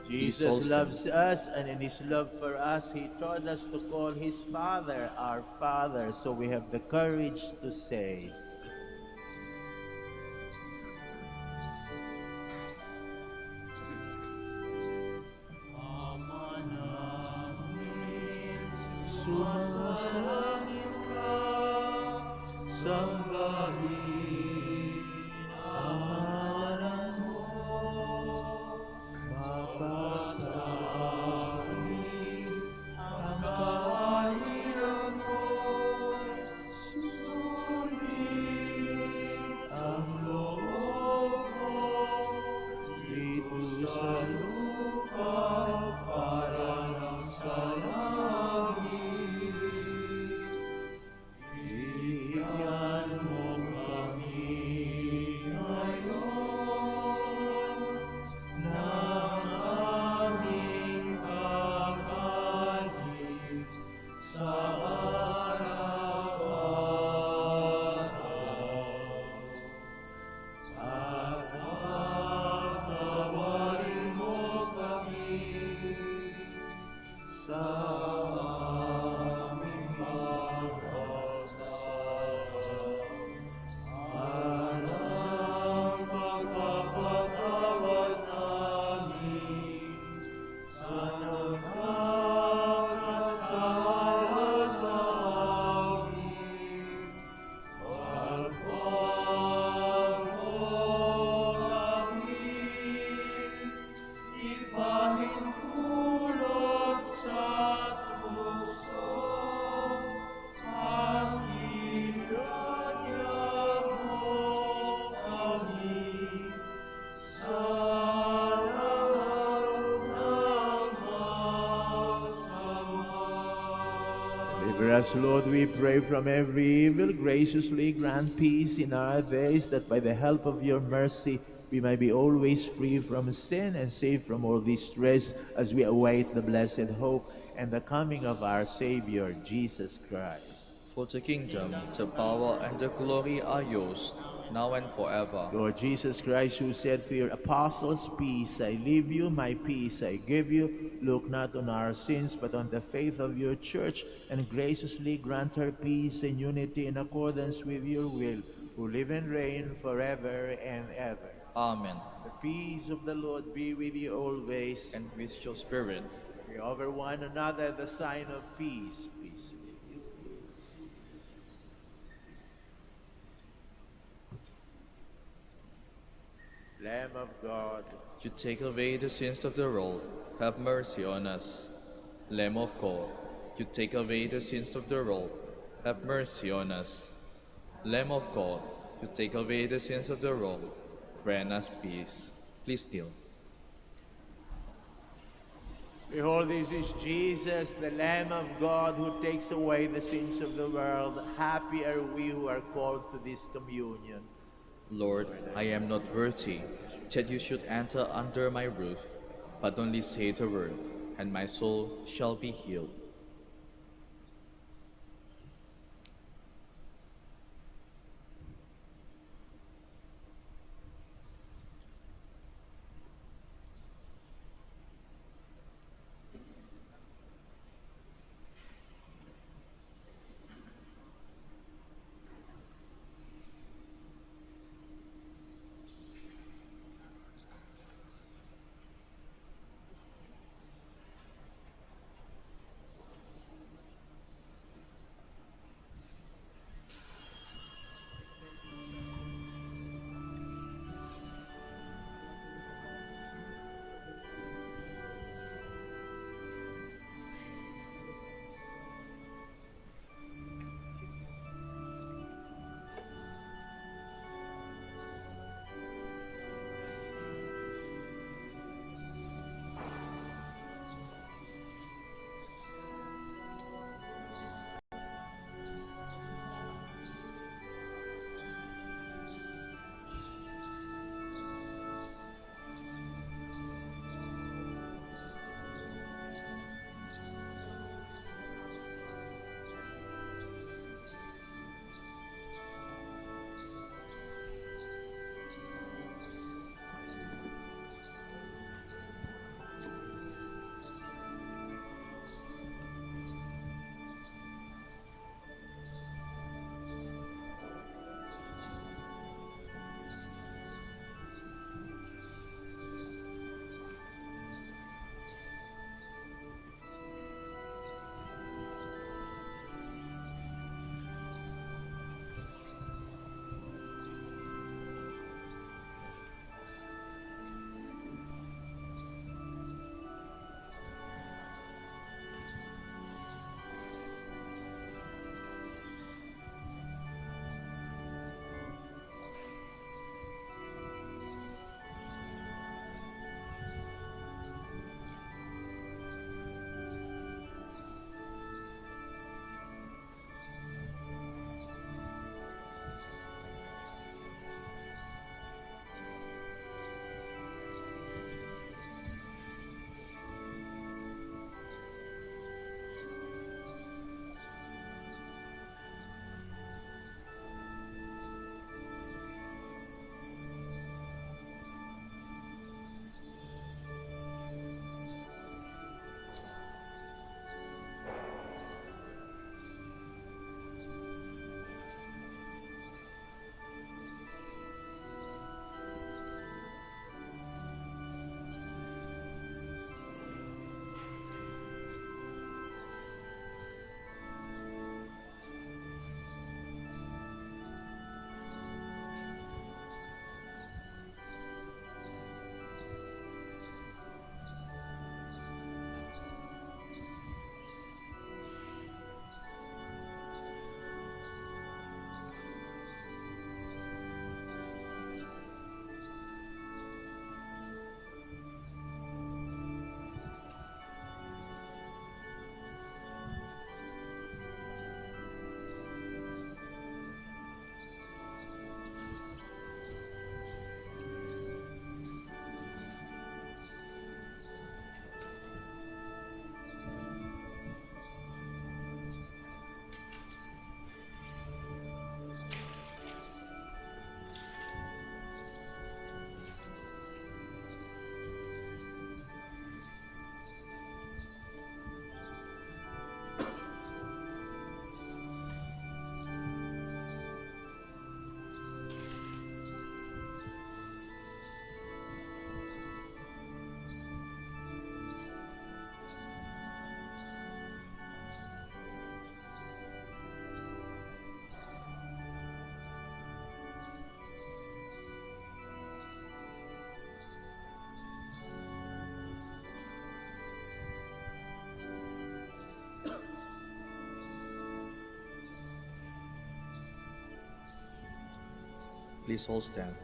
Jesus loves us, and in his love for us, he taught us to call his Father our Father, so we have the courage to say, Ama namin, sumasalangit ka, sambahin ang ngalan mo. Papasahin ang kaharian mo, susundin ang loob mo, dito sa lupa parang sa langit. Bigyan us, Lord, we pray, from every evil, graciously grant peace in our days, that by the help of your mercy we may be always free from sin and safe from all distress, as we await the blessed hope and the coming of our Savior, Jesus Christ. For the kingdom, the power, and the glory are yours, now and forever. Lord Jesus Christ, who said to your apostles, "Peace I leave you, my peace I give you," look not on our sins, but on the faith of your church, and graciously grant her peace and unity in accordance with your will, who live and reign forever and ever. Amen. The peace of the Lord be with you always. And with your spirit. We offer one another the sign of peace. Peace with you. Lamb of God, You take away the sins of the world, have mercy on us. Lamb of God, you take away the sins of the world, have mercy on us. Lamb of God, you take away the sins of the world, grant us peace. Please kneel. behold, this is Jesus, the Lamb of God, who takes away the sins of the world. Happy are we who are called to this communion. Lord, I am not worthy that you should enter under my roof, but only say the word, and my soul shall be healed. Please all stand.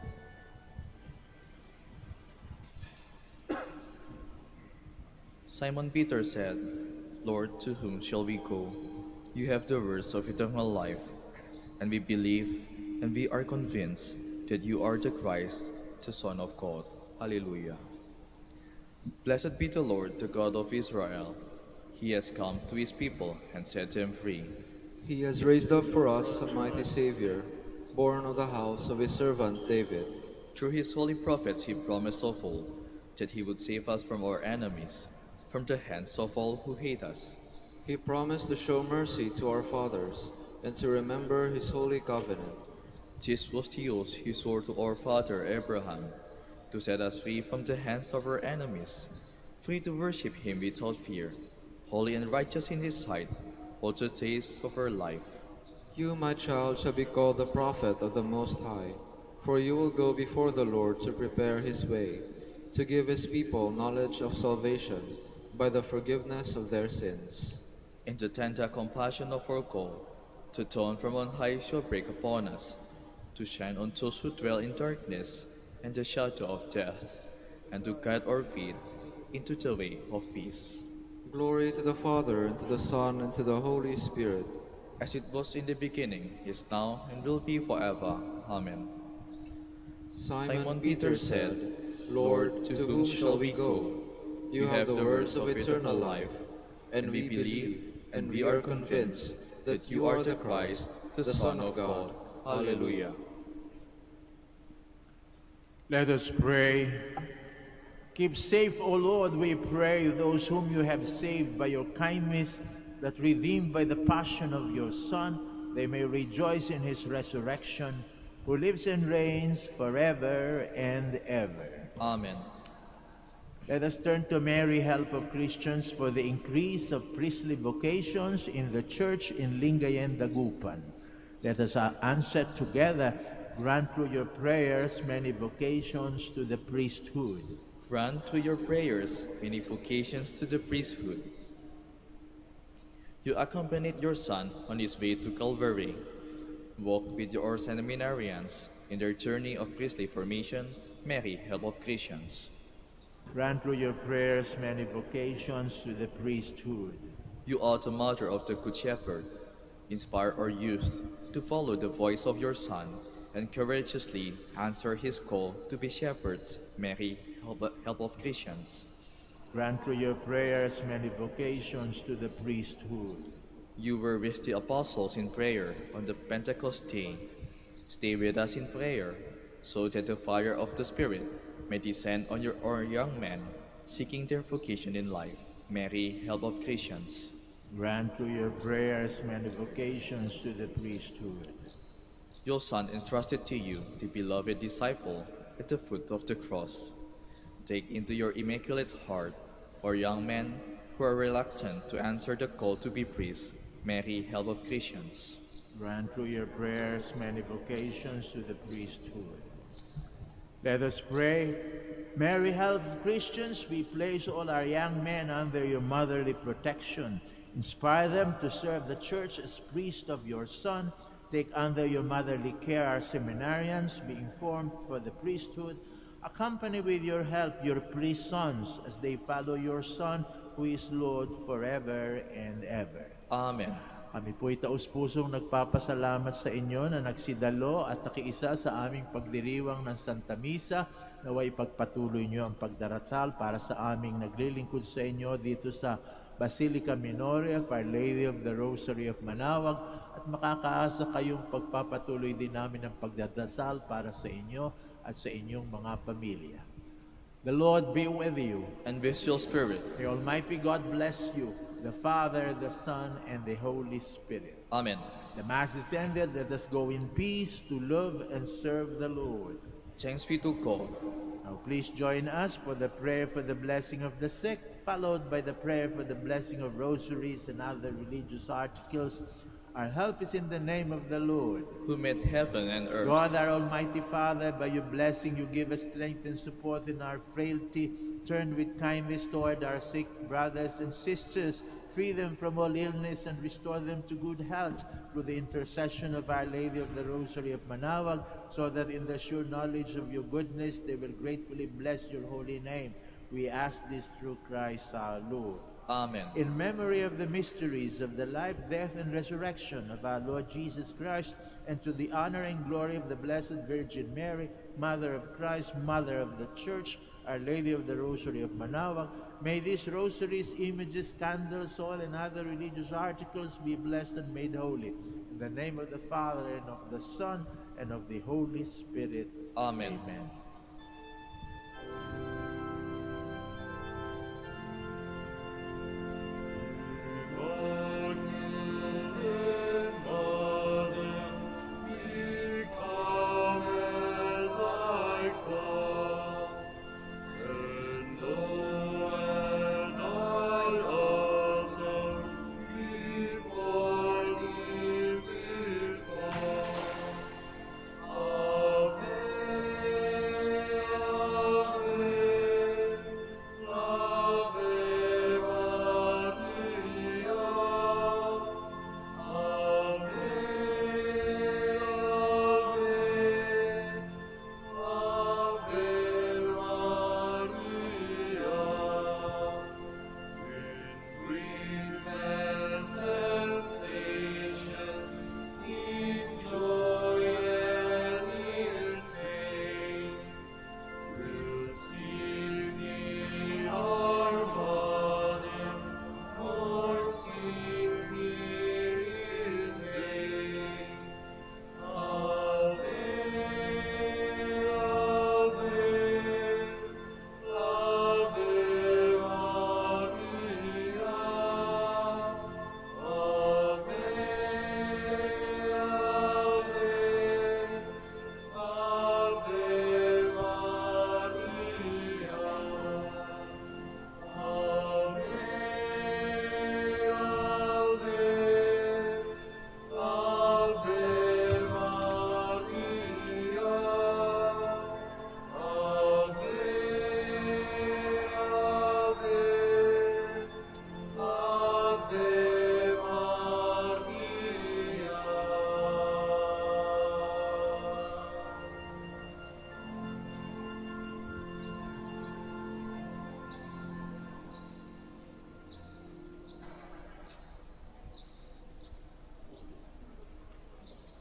Simon Peter said, Lord, to whom shall we go? You have the words of eternal life, and we believe and we are convinced that you are the Christ, the Son of God. Hallelujah. Blessed be the Lord, the God of Israel. He has come to his people and set them free. He has raised up for us a mighty Savior, born of the house of his servant David. Through his holy prophets he promised of old that he would save us from our enemies, from the hands of all who hate us. He promised to show mercy to our fathers and to remember his holy covenant. This was the oath he swore to our father Abraham, to set us free from the hands of our enemies, free to worship him without fear, holy and righteous in his sight, all the days of our life. You, my child, shall be called the prophet of the Most High, for you will go before the Lord to prepare his way, to give his people knowledge of salvation by the forgiveness of their sins. In the tender compassion of our God, the dawn from on high shall break upon us, to shine on those who dwell in darkness and the shadow of death, and to guide our feet into the way of peace. Glory to the Father, and to the Son, and to the Holy Spirit. As it was in the beginning, is now, and will be forever. Amen. Simon Peter said, Lord, to whom shall we go? You have the words of eternal life, and we believe and we are convinced that you are the Christ, the Son of God. Hallelujah. Let us pray. Keep safe, O Lord, we pray, those whom you have saved by your kindness, that redeemed by the passion of your Son, they may rejoice in his resurrection, who lives and reigns forever and ever. Amen. Let us turn to Mary, help of Christians, for the increase of priestly vocations in the Church in Lingayen, Dagupan. Let us answer together, grant through your prayers many vocations to the priesthood. Grant through your prayers many vocations to the priesthood. You accompanied your Son on his way to Calvary. Walk with your seminarians in their journey of priestly formation. Mary, help of Christians. Grant through your prayers many vocations to the priesthood. You are the mother of the Good Shepherd. Inspire our youth to follow the voice of your Son and courageously answer his call to be shepherds. Mary, help of Christians. Grant through your prayers many vocations to the priesthood. You were with the apostles in prayer on the Pentecost day. Stay with us in prayer, so that the fire of the Spirit may descend on our young men seeking their vocation in life. Mary, help of Christians. Grant through your prayers many vocations to the priesthood. Your Son entrusted to you the beloved disciple at the foot of the cross. Take into your immaculate heart our young men who are reluctant to answer the call to be priests. Mary, help of Christians. Grant through your prayers many vocations to the priesthood. Let us pray. Mary, help of Christians, we place all our young men under your motherly protection. Inspire them to serve the Church as priests of your Son. Take under your motherly care our seminarians, being formed for the priesthood. Accompany with your help your priest sons as they follow your Son, who is Lord forever and ever. Amen. Kami po'y taus-pusong nagpapasalamat sa inyo na nagsidalo at nakiisa sa aming pagdiriwang ng Santa Misa. Naway pagpatuloy niyo ang pagdarasal para sa aming naglilingkod sa inyo dito sa Basilica Minore of Our Lady of the Rosary of Manaoag, at makakaasa kayong pagpapatuloy din namin ang pagdadasal para sa inyo at sa inyong mga pamilya. The Lord be with you. And with your spirit. May Almighty God bless you, the Father, the Son, and the Holy Spirit. Amen. The Mass is ended. Let us go in peace to love and serve the Lord. Thanks be to God. Now please join us for the prayer for the blessing of the sick, followed by the prayer for the blessing of rosaries and other religious articles. Our help is in the name of the Lord, who made heaven and earth. God, our Almighty Father, by your blessing you give us strength and support in our frailty. Turn with kindness toward our sick brothers and sisters. Free them from all illness and restore them to good health through the intercession of Our Lady of the Rosary of Manaoag, so that in the sure knowledge of your goodness they will gratefully bless your holy name. We ask this through Christ our Lord. Amen. In memory of the mysteries of the life, death, and resurrection of our Lord Jesus Christ, and to the honor and glory of the Blessed Virgin Mary, Mother of Christ, Mother of the Church, Our Lady of the Rosary of Manaoag, may these rosaries, images, candles, oil, and other religious articles be blessed and made holy. In the name of the Father, and of the Son, and of the Holy Spirit. Amen. Amen.